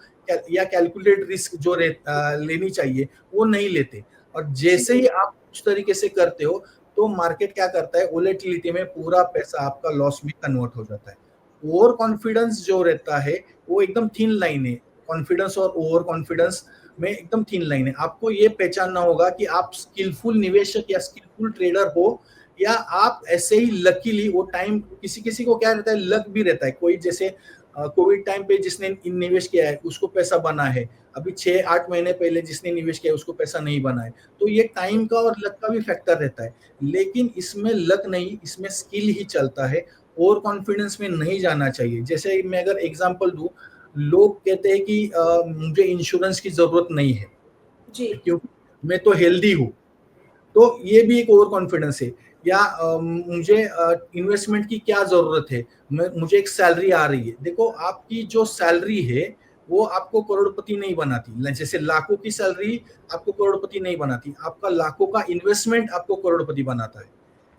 या कैलकुलेट रिस्क जो लेनी चाहिए वो नहीं लेते। और जैसे ही आप उस तरीके से करते हो, तो मार्केट क्या करता है, वोलेटिलिटी में पूरा पैसा आपका लॉस में कन्वर्ट हो जाता है। ओवर कॉन्फिडेंस जो रहता है वो एकदम थिन लाइन है। कॉन्फिडेंस और ओवर कॉन्फिडेंस में एकदम थिन लाइन है। आपको ये पहचानना होगा कि आप स्किलफुल निवेशक या स्किलफुल ट्रेडर हो, या आप ऐसे ही लकीली वो टाइम, किसी किसी को क्या रहता है, लक भी रहता है। कोई जैसे कोविड टाइम पे जिसने निवेश किया है उसको पैसा बना है, अभी 6-8 महीने पहले जिसने निवेश किया है उसको पैसा नहीं बना है। तो ये टाइम का और लक का भी फैक्टर रहता है, लेकिन इसमें लक नहीं, इसमें स्किल ही चलता है। ओवर कॉन्फिडेंस में नहीं जाना चाहिए। जैसे मैं अगर एग्जांपल दूं, लोग कहते हैं कि मुझे इंश्योरेंस की जरूरत नहीं है क्योंकि मैं तो हेल्दी हूँ, तो ये भी एक ओवर कॉन्फिडेंस है। या मुझे इन्वेस्टमेंट की क्या जरूरत है, मुझे एक सैलरी आ रही है। देखो आपकी जो सैलरी है वो आपको करोड़पति नहीं बनाती। जैसे लाखों की सैलरी आपको करोड़पति नहीं बनाती, आपका लाखों का इन्वेस्टमेंट आपको करोड़पति बनाता है।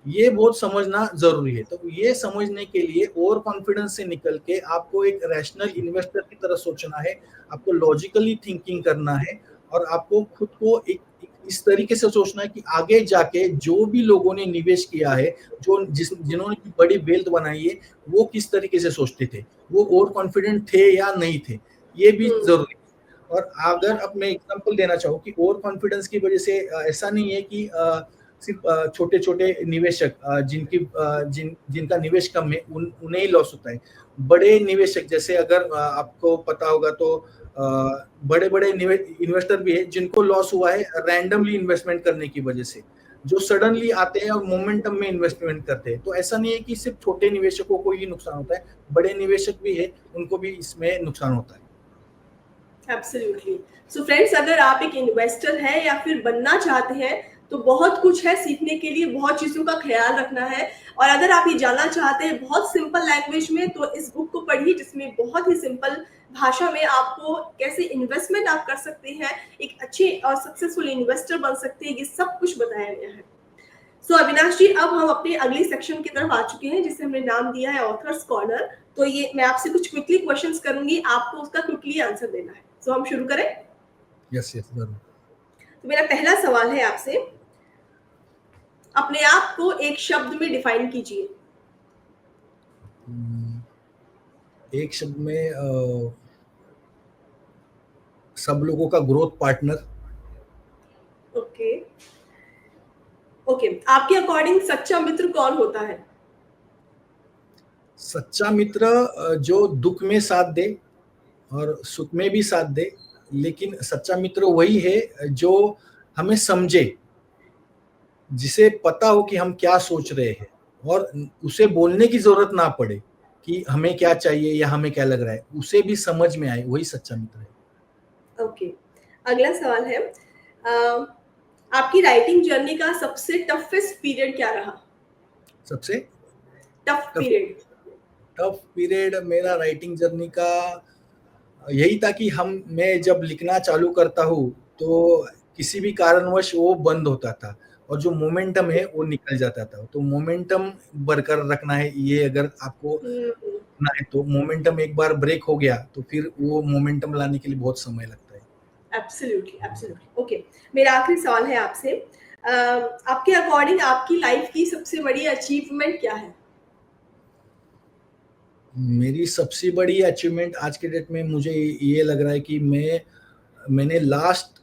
ये बहुत समझना जरूरी है। तो ये समझने के लिए ओवर कॉन्फिडेंस से निकल के आपको एक रैशनल इन्वेस्टर की तरह सोचना है, आपको लॉजिकली थिंकिंग करना है, और आपको खुद को एक इस तरीके से सोचना है कि आगे जाके जो भी लोगों ने निवेश किया है, जिन्होंने बड़ी वेल्थ बनाई है, वो किस तरीके से सोचते थे, वो ओवर कॉन्फिडेंट थे या नहीं थे, ये भी जरूरी है। और अगर अब मैं एग्जांपल देना चाहूँ कि ओवर कॉन्फिडेंस की वजह से ऐसा नहीं है कि सिर्फ छोटे छोटे निवेशक जिनका निवेश कम है उन्हें ही लॉस होता है। बड़े निवेशक, जैसे अगर आपको पता होगा तो बड़े बड़े इन्वेस्टर भी है जिनको लॉस हुआ है रैंडमली इन्वेस्टमेंट करने की वजह से, जो सडनली आते हैं और मोमेंटम में इन्वेस्टमेंट करते हैं। तो ऐसा नहीं है कि सिर्फ छोटे निवेशकों को ही नुकसान होता है, बड़े निवेशक भी है, उनको भी इसमें नुकसान होता है। एब्सोल्युटली। सो फ्रेंड्स, अगर आप एक इन्वेस्टर हैं या फिर बनना चाहते हैं, तो बहुत कुछ है सीखने के लिए, बहुत चीज़ों का ख्याल रखना है। और अगर आप ये जानना चाहते हैं बहुत सिंपल लैंग्वेज में, तो इस बुक को पढ़िए, जिसमें बहुत ही सिंपल भाषा में आपको कैसे इन्वेस्टमेंट आप कर सकते हैं, एक अच्छे और सक्सेसफुल इन्वेस्टर बन सकते हैं, ये सब कुछ बताया गया है। सो अविनाश जी, अब हम अपने अगले सेक्शन की तरफ आ चुके हैं, जिसे हमने नाम दिया है ऑथर्स कॉर्नर। तो ये मैं आपसे कुछ क्विकली क्वेश्चंस करूंगी, आपको उसका क्विकली आंसर देना है। सो हम शुरू करें? यस जरूर। तो मेरा पहला सवाल है आपसे, अपने आप को एक शब्द में डिफाइन कीजिए। एक शब्द में सब लोगों का ग्रोथ पार्टनर। ओके ओके, आपके अकॉर्डिंग सच्चा मित्र कौन होता है? सच्चा मित्र जो दुख में साथ दे और सुख में भी साथ दे, लेकिन सच्चा मित्र वही है जो हमें समझे, जिसे पता हो कि हम क्या सोच रहे हैं और उसे बोलने की जरूरत ना पड़े कि हमें क्या चाहिए या हमें क्या लग रहा है, उसे भी समझ में आए, वही सच्चा मित्र है। ओके, अगला सवाल है, आपकी राइटिंग जर्नी का सबसे टफेस्ट पीरियड क्या रहा? सबसे टफ पीरियड मेरा राइटिंग जर्नी का यही था कि मैं जब लिखना चालू करता हूँ तो किसी भी कारणवश वो बंद होता था और जो मोमेंटम है वो निकल जाता था। तो मोमेंटम बरकरार रखना है, ये अगर आपको करना है तो मोमेंटम एक बार ब्रेक हो गया तो फिर वो मोमेंटम लाने के लिए बहुत समय लगता है। Absolutely, absolutely. ओके, मेरा आखिरी सवाल है आपसे। आपके अकॉर्डिंग आपकी लाइफ की सबसे बड़ी अचीवमेंट क्या है? मेरी सबसे बड़ी अचीवमेंट आज के डेट में मुझे ये लग रहा है कि मैंने लास्ट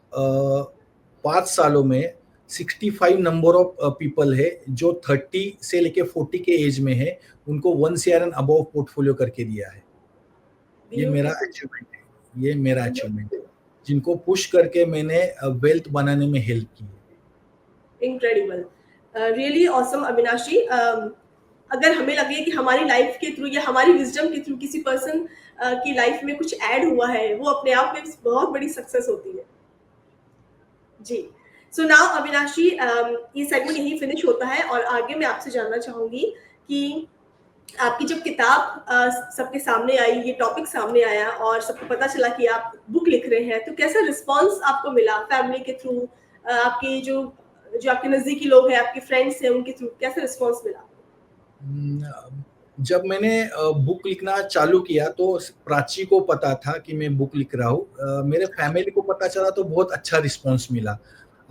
5 सालों में 65 नंबर ऑफ पीपल है जो 30 से लेके 40 के एज में है, उनको 1 सीआर एंड अबव पोर्टफोलियो करके दिया है। ये मेरा ब्यूटीफुल, अचीवमेंट है, ये मेरा अचीवमेंट है, ब्यूटीफुल, जिनको पुश करके मैंने वेल्थ बनाने में हेल्प की है। इनक्रेडिबल, रियली ऑसम अविनाशी। अगर हमें लगे कि हमारी लाइफ के थ्रू या हमारी विजडम के थ्रू किसी पर्सन की लाइफ में कुछ ऐड हुआ है, वो अपने आप में बहुत बड़ी सक्सेस होती है। जी। सो नाउ अविनाशी, ये सेगमेंट यहीं फिनिश होता है और आगे मैं आपसे जानना चाहूंगी कि आपकी जब किताब सबके सामने आई, ये टॉपिक सामने आया और सबको पता चला कि आप बुक लिख रहे हैं, तो कैसा रिस्पांस आपको मिला फैमिली के थ्रू, आपके जो जो आपके नजदीकी लोग हैं, आपके फ्रेंड्स हैं, उनके थ्रू कैसा रिस्पांस मिला? जब मैंने बुक लिखना चालू किया तो प्राची को पता था कि मैं बुक लिख रहा हूँ। मेरे फैमिली को पता चला तो बहुत अच्छा रिस्पांस मिला।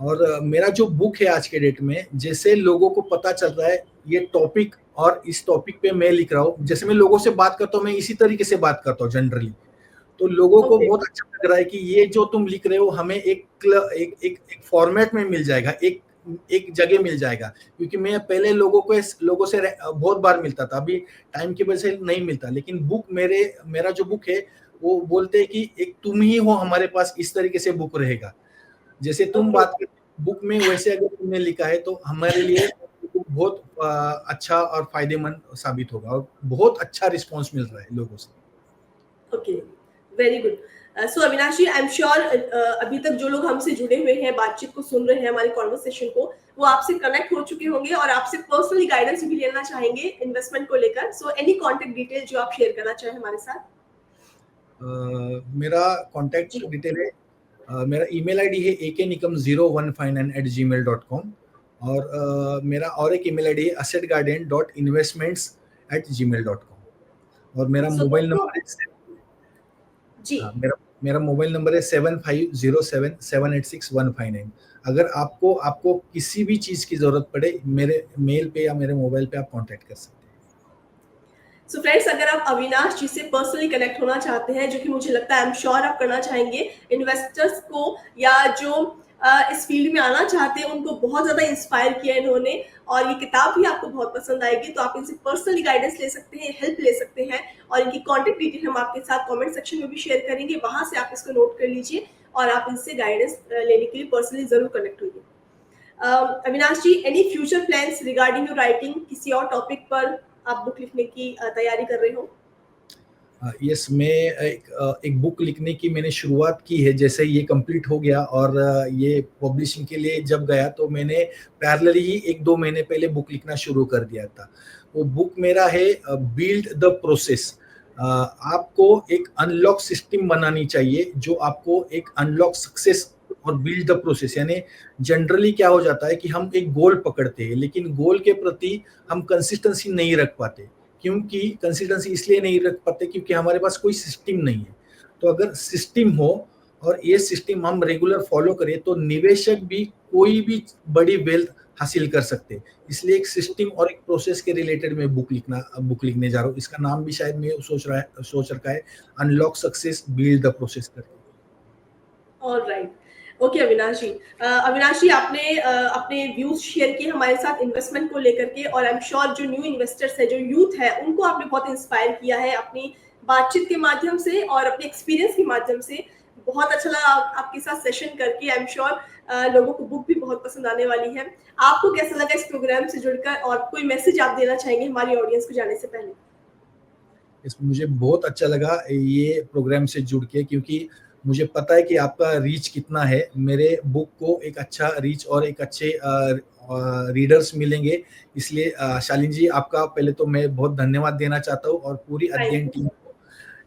और मेरा जो बुक है आज के डेट में, जैसे लोगों को पता चल रहा है ये टॉपिक और इस टॉपिक पे मैं लिख रहा हूँ, जैसे मैं लोगों से बात करता हूँ मैं इसी तरीके से बात करता हूँ जनरली, तो लोगों को ओके, बहुत अच्छा लग रहा है कि ये जो तुम लिख रहे हो हमें एक फॉर्मेट में मिल जाएगा, एक जगह मिल जाएगा। क्योंकि मैं पहले लोगों से बहुत बार मिलता था, अभी टाइम की वजह से नहीं मिलता, लेकिन मेरा जो बुक है वो बोलते हैं कि एक तुम ही हो हमारे पास, इस तरीके से बुक रहेगा। जैसे तुम ओके, बात करते बुक में, वैसे अगर तुमने लिखा है तो हमारे लिए बहुत अच्छा और फायदेमंद साबित होगा, और बहुत अच्छा रिस्पॉन्स मिल रहा है लोगों से। Okay, very good. सो अविनाशी, आई एम श्योर अभी तक जो लोग हमसे जुड़े हुए हैं, बातचीत को सुन रहे हैं, हमारी कॉन्वर्सेशन को, वो आपसे कनेक्ट हो चुके होंगे और आपसे पर्सनली गाइडेंस भी लेना चाहेंगे इन्वेस्टमेंट को लेकर। सो एनी कॉन्टेक्ट डिटेल जो आप शेयर करना चाहें हमारे साथ? मेरा कॉन्टैक्ट जी। डिटेल है, मेरा ईमेल आईडी है ak nikam0159@gmail.com, और मेरा और एक ईमेल आईडी है assetgarden.investments@gmail.com, और मेरा सो मोबाइल दोस्तों, नंबर है जी, मेरा मोबाइल नंबर है 7507786159। अगर आपको किसी भी चीज की जरूरत पड़े, मेरे मेल पे या मेरे मोबाइल पे आप कांटेक्ट कर सकते हैं। सो फ्रेंड्स, अगर आप अविनाश जी से पर्सनली कनेक्ट होना चाहते हैं, जो कि मुझे लगता है आई एम श्योर आप करना चाहेंगे, इन्वेस्टर्स को या जो इस फील्ड में आना चाहते हैं उनको बहुत ज़्यादा इंस्पायर किया इन्होंने, और ये किताब भी आपको बहुत पसंद आएगी, तो आप इनसे पर्सनली गाइडेंस ले सकते हैं, हेल्प ले सकते हैं, और इनकी कॉन्टेक्ट डिटेल हम आपके साथ कॉमेंट सेक्शन में भी शेयर करेंगे, वहाँ से आप इसको नोट कर लीजिए और आप इनसे गाइडेंस लेने के लिए पर्सनली ज़रूर कनेक्ट होइए। Avinash ji, any future plans regarding your writing? किसी और टॉपिक पर आप बुक लिखने की तैयारी कर रहे हो? यस, मैं एक बुक लिखने की मैंने शुरुआत की है। जैसे ये कंप्लीट हो गया और ये पब्लिशिंग के लिए जब गया तो मैंने पैरेलली ही 1-2 महीने पहले बुक लिखना शुरू कर दिया था। वो बुक मेरा है बिल्ड द प्रोसेस। आपको एक अनलॉक सिस्टम बनानी चाहिए जो आपको एक अनलॉक सक्सेस और बिल्ड द प्रोसेस, यानी जनरली क्या हो जाता है कि हम एक गोल पकड़ते हैं लेकिन गोल के प्रति हम कंसिस्टेंसी नहीं रख पाते। क्योंकि कंसिस्टेंसी इसलिए नहीं रख पाते क्योंकि हमारे पास कोई सिस्टम नहीं है। तो अगर सिस्टम हो और ये सिस्टम हम रेगुलर फॉलो करें तो निवेशक भी कोई भी बड़ी वेल्थ हासिल कर सकते हैं। इसलिए एक सिस्टम और एक प्रोसेस के रिलेटेड मैं बुक लिखने जा रहा हूँ। इसका नाम भी शायद मैं सोच रखा है, unlock success build the process करके। ऑलराइट, ओके अविनाश जी। अविनाश जी, आपने अपने व्यूज शेयर किए हमारे साथ इन्वेस्टमेंट को लेकर के, और आई एम श्योर जो न्यू इन्वेस्टर्स है, जो यूथ है, उनको आपने बहुत इंस्पायर किया है अपनी बातचीत के माध्यम से और अपने एक्सपीरियंस के माध्यम से। बहुत अच्छा लगा आपके साथ सेशन करके। आई एम श्योर लोगों को बुक भी बहुत पसंद आने वाली है। आपको कैसा लगा इस प्रोग्राम से जुड़कर, और कोई मैसेज आप देना चाहेंगे हमारी ऑडियंस को जाने से पहले? मुझे बहुत अच्छा लगा ये प्रोग्राम से जुड़ के, क्योंकि मुझे पता है कि आपका रीच कितना है। मेरे बुक को एक अच्छा रीच और एक अच्छे रीडर्स मिलेंगे। इसलिए शालीन जी, आपका पहले तो मैं बहुत धन्यवाद देना चाहता हूँ, और पूरी अध्ययन टीम को।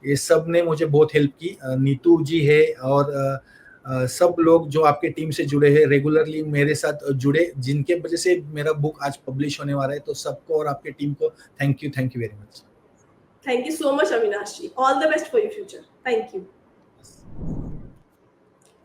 ये सब ने मुझे बहुत हेल्प की। नीतू जी है और सब लोग जो आपके टीम से जुड़े हैं, रेगुलरली मेरे साथ जुड़े, जिनके वजह से मेरा बुक आज पब्लिश होने वाला है। तो सबको और आपके टीम को thank you very much. Thank you so much, Avinash ji. All the best for your future. Thank you.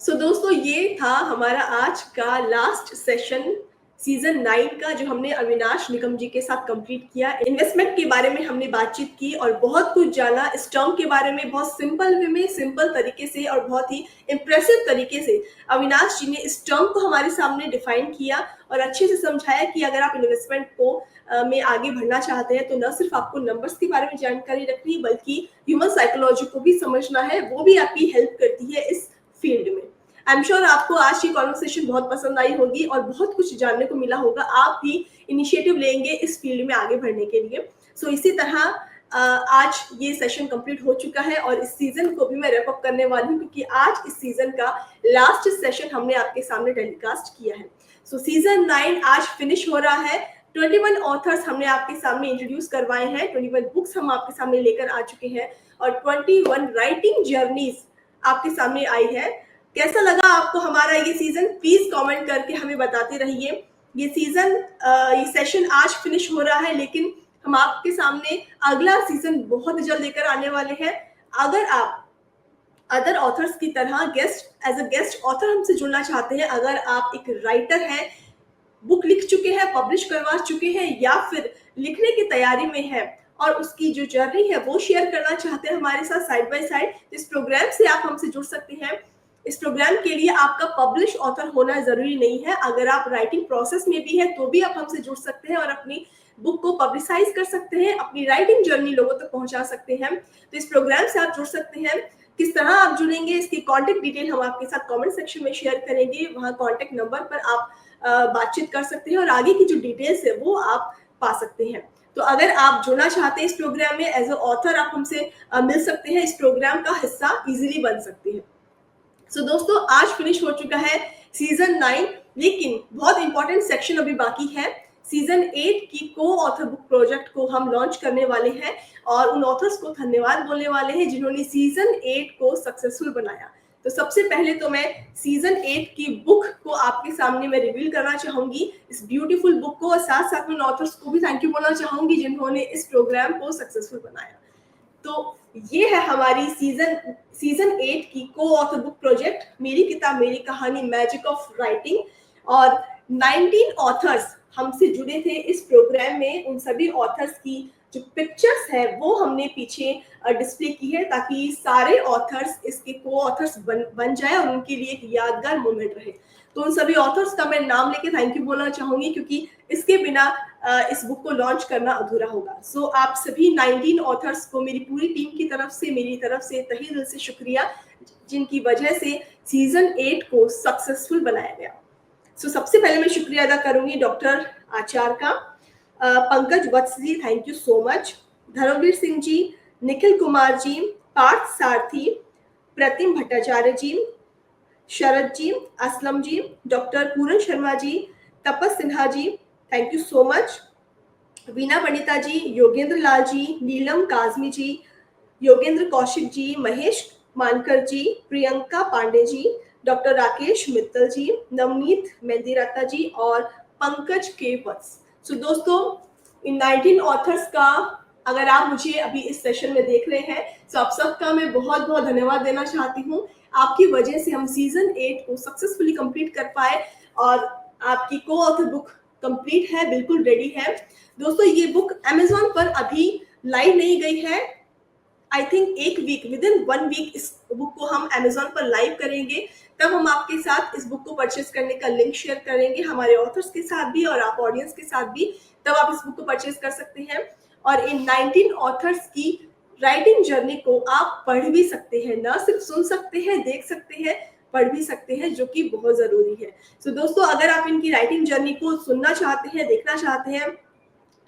सो दोस्तों ये था हमारा आज का लास्ट सेशन सीजन 9 का, जो हमने अविनाश निकम जी के साथ कंप्लीट किया। इन्वेस्टमेंट के बारे में हमने बातचीत की और बहुत कुछ जाना इस टर्म के बारे में, बहुत सिंपल वे में, सिंपल तरीके से और बहुत ही इम्प्रेसिव तरीके से अविनाश जी ने इस टर्म को हमारे सामने डिफाइन किया और अच्छे से समझाया कि अगर आप इन्वेस्टमेंट को में आगे बढ़ना चाहते हैं तो न सिर्फ आपको नंबर्स के बारे में जानकारी रखनी, बल्कि ह्यूमन साइकोलॉजी को भी समझना है, वो भी आपकी हेल्प करती है इस फील्ड में। आई एम श्योर आपको आज की कॉन्वर्सेशन बहुत पसंद आई होगी और बहुत कुछ जानने को मिला होगा। आप भी इनिशिएटिव लेंगे इस फील्ड में आगे बढ़ने के लिए। सो इसी तरह आज ये सेशन कंप्लीट हो चुका है और इस सीजन को भी मैं रैप अप करने वाली हूँ, क्योंकि आज इस सीजन का लास्ट सेशन हमने आपके सामने टेलीकास्ट किया है। सो सीजन 9 आज फिनिश हो रहा है। 21 ऑथर्स हमने आपके सामने इंट्रोड्यूस करवाए हैं, 21 बुक्स हम आपके सामने लेकर आ चुके हैं और 21 राइटिंग जर्नीज आपके सामने आई है। कैसा लगा आपको हमारा ये सीजन? प्लीज कमेंट करके हमें बताते रहिए। ये सीजन ये सेशन आज फिनिश हो रहा है, लेकिन हम आपके सामने अगला सीजन बहुत जल्द लेकर आने वाले हैं। अगर आप अदर ऑथर्स की तरह एज अ गेस्ट ऑथर हमसे जुड़ना चाहते हैं, अगर आप एक राइटर हैं, बुक लिख चुके हैं, पब्लिश करवा चुके हैं या फिर लिखने की तैयारी में है और उसकी जो जर्नी है वो शेयर करना चाहते हैं हमारे साथ साइड बाय साइड, इस प्रोग्राम से आप हमसे जुड़ सकते हैं। इस प्रोग्राम के लिए आपका पब्लिश ऑथर होना जरूरी नहीं है। अगर आप राइटिंग प्रोसेस में भी है तो भी आप हमसे जुड़ सकते हैं और अपनी बुक को पब्लिसाइज कर सकते हैं, अपनी राइटिंग जर्नी लोगों तक पहुंचा सकते हैं। तो इस प्रोग्राम से आप जुड़ सकते हैं। किस तरह आप जुड़ेंगे, इसकी कॉन्टेक्ट डिटेल हम आपके साथ कमेंट सेक्शन में शेयर करेंगे। वहाँ कॉन्टेक्ट नंबर पर आप बातचीत कर सकते हैं और आगे की जो डिटेल्स है वो आप पा सकते हैं। तो अगर आप जुड़ना चाहते हैं इस प्रोग्राम में एज अ ऑथर, आप हमसे मिल सकते हैं, इस प्रोग्राम का हिस्सा इजीली बन सकते हैं। सो दोस्तों आज फिनिश हो चुका है सीजन 9, लेकिन बहुत इंपॉर्टेंट सेक्शन अभी बाकी है। सीजन 8 की को ऑथर बुक प्रोजेक्ट को हम लॉन्च करने वाले हैं और उन ऑथर्स को धन्यवाद बोलने वाले हैं जिन्होंने सीजन 8 को सक्सेसफुल बनाया। तो सबसे पहले तो मैं सीजन 8 की बुक को आपके सामने मैं रिवील करना चाहूंगी, इस ब्यूटीफुल बुक को, और साथ साथ उन ऑथर्स को भी थैंक यू बोलना चाहूंगी जिन्होंने इस प्रोग्राम को सक्सेसफुल बनाया। तो ये है हमारी सीजन 8 की को ऑथर बुक प्रोजेक्ट, मेरी किताब मेरी कहानी, मैजिक ऑफ राइटिंग। और 19 ऑथर्स हमसे जुड़े थे इस प्रोग्राम में। उन सभी ऑथर्स की जो पिक्चर्स है वो हमने पीछे डिस्प्ले की है, ताकि सारे ऑथर्स इसके को ऑथर्स बन जाए और उनके लिए एक यादगार मोमेंट रहे। तो उन सभी ऑथर्स का मैं नाम लेके थैंक यू बोलना चाहूंगी, क्योंकि इसके बिना इस बुक को लॉन्च करना अधूरा होगा। सो आप सभी 19 ऑथर्स को मेरी पूरी टीम की तरफ से, मेरी तरफ से तहे दिल से शुक्रिया, जिनकी वजह से सीजन 8 को सक्सेसफुल बनाया गया। सो सबसे पहले मैं शुक्रिया अदा करूंगी डॉक्टर आचार्य का, Pankaj Vats ji, thank you so much, Dharamvir Singh ji, Nikhil Kumar ji, Parth Sarathi, Pratim Bhattacharya ji, Sharad ji, Aslam ji, doctor Puran Sharma ji, Tapas Sinha ji, thank you so much, Veena Pandita ji, Yogendra Lal ji, नीलम काजमी जी, योगेंद्र कौशिक जी, महेश मानकर जी, प्रियंका पांडे जी, डॉक्टर राकेश मित्तल जी, नवनीत मेहंदीरत्ता जी और पंकज के वत्स। सो दोस्तों इन 19 ऑथर्स का अगर आप मुझे अभी इस सेशन में देख रहे हैं तो आप सबका मैं बहुत बहुत धन्यवाद देना चाहती हूँ। आपकी वजह से हम सीजन 8 को सक्सेसफुली कंप्लीट कर पाए और आपकी को ऑथर बुक कंप्लीट है, बिल्कुल रेडी है। दोस्तों ये बुक अमेजोन पर अभी लाइव नहीं गई है। आई थिंक एक वीक, विद इन 1 वीक इस बुक को हम अमेजोन पर लाइव करेंगे। तब हम आपके साथ इस बुक को परचेज करने का लिंक शेयर करेंगे, हमारे ऑथर्स के साथ भी और आप ऑडियंस के साथ भी। तब आप इस बुक को परचेज कर सकते हैं और इन 19 ऑथर्स की राइटिंग जर्नी को आप पढ़ भी सकते हैं, ना सिर्फ सुन सकते हैं, देख सकते हैं, पढ़ भी सकते हैं, जो कि बहुत जरूरी है। सो दोस्तों अगर आप इनकी राइटिंग जर्नी को सुनना चाहते हैं, देखना चाहते हैं,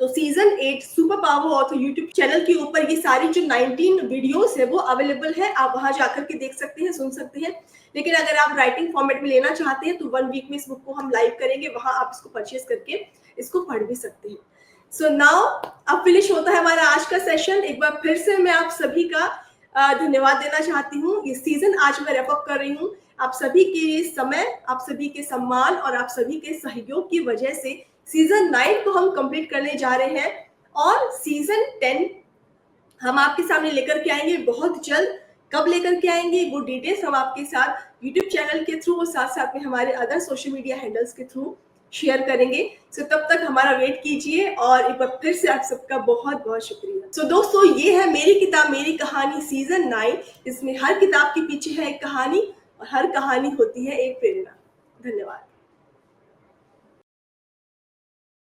तो season 8 super power author YouTube channel के ऊपर ये सारी जो 19 वीडियोस है वो अवेलेबल है। आप वहां जाकर के देख सकते हैं, सुन सकते हैं। लेकिन अगर आप राइटिंग फॉर्मेट में लेना चाहते हैं तो 1 वीक में इस बुक को हम लाइव करेंगे, वहां आप इसको परचेज करके इसको पढ़ भी सकते हैं। सो नाउ अब फिनिश होता है हमारा आज का सेशन। एक बार फिर से मैं आप सभी का धन्यवाद देना चाहती हूँ। ये सीजन आज मैं रैप अप कर रही हूँ। आप सभी के समय, आप सभी के सम्मान और आप सभी के सहयोग की वजह से सीजन 9 को हम कंप्लीट करने जा रहे हैं और सीजन 10 हम आपके सामने लेकर के आएंगे बहुत जल्द। कब लेकर के आएंगे वो डिटेल्स हम आपके साथ यूट्यूब चैनल के थ्रू और साथ साथ में हमारे अदर सोशल मीडिया हैंडल्स के थ्रू शेयर करेंगे। सो तब तक हमारा वेट कीजिए और एक बार फिर से आप सबका बहुत बहुत शुक्रिया। सो दोस्तों, ये है मेरी किताब मेरी कहानी सीजन 9। इसमें हर किताब के पीछे है एक कहानी और हर कहानी होती है एक प्रेरणा। धन्यवाद।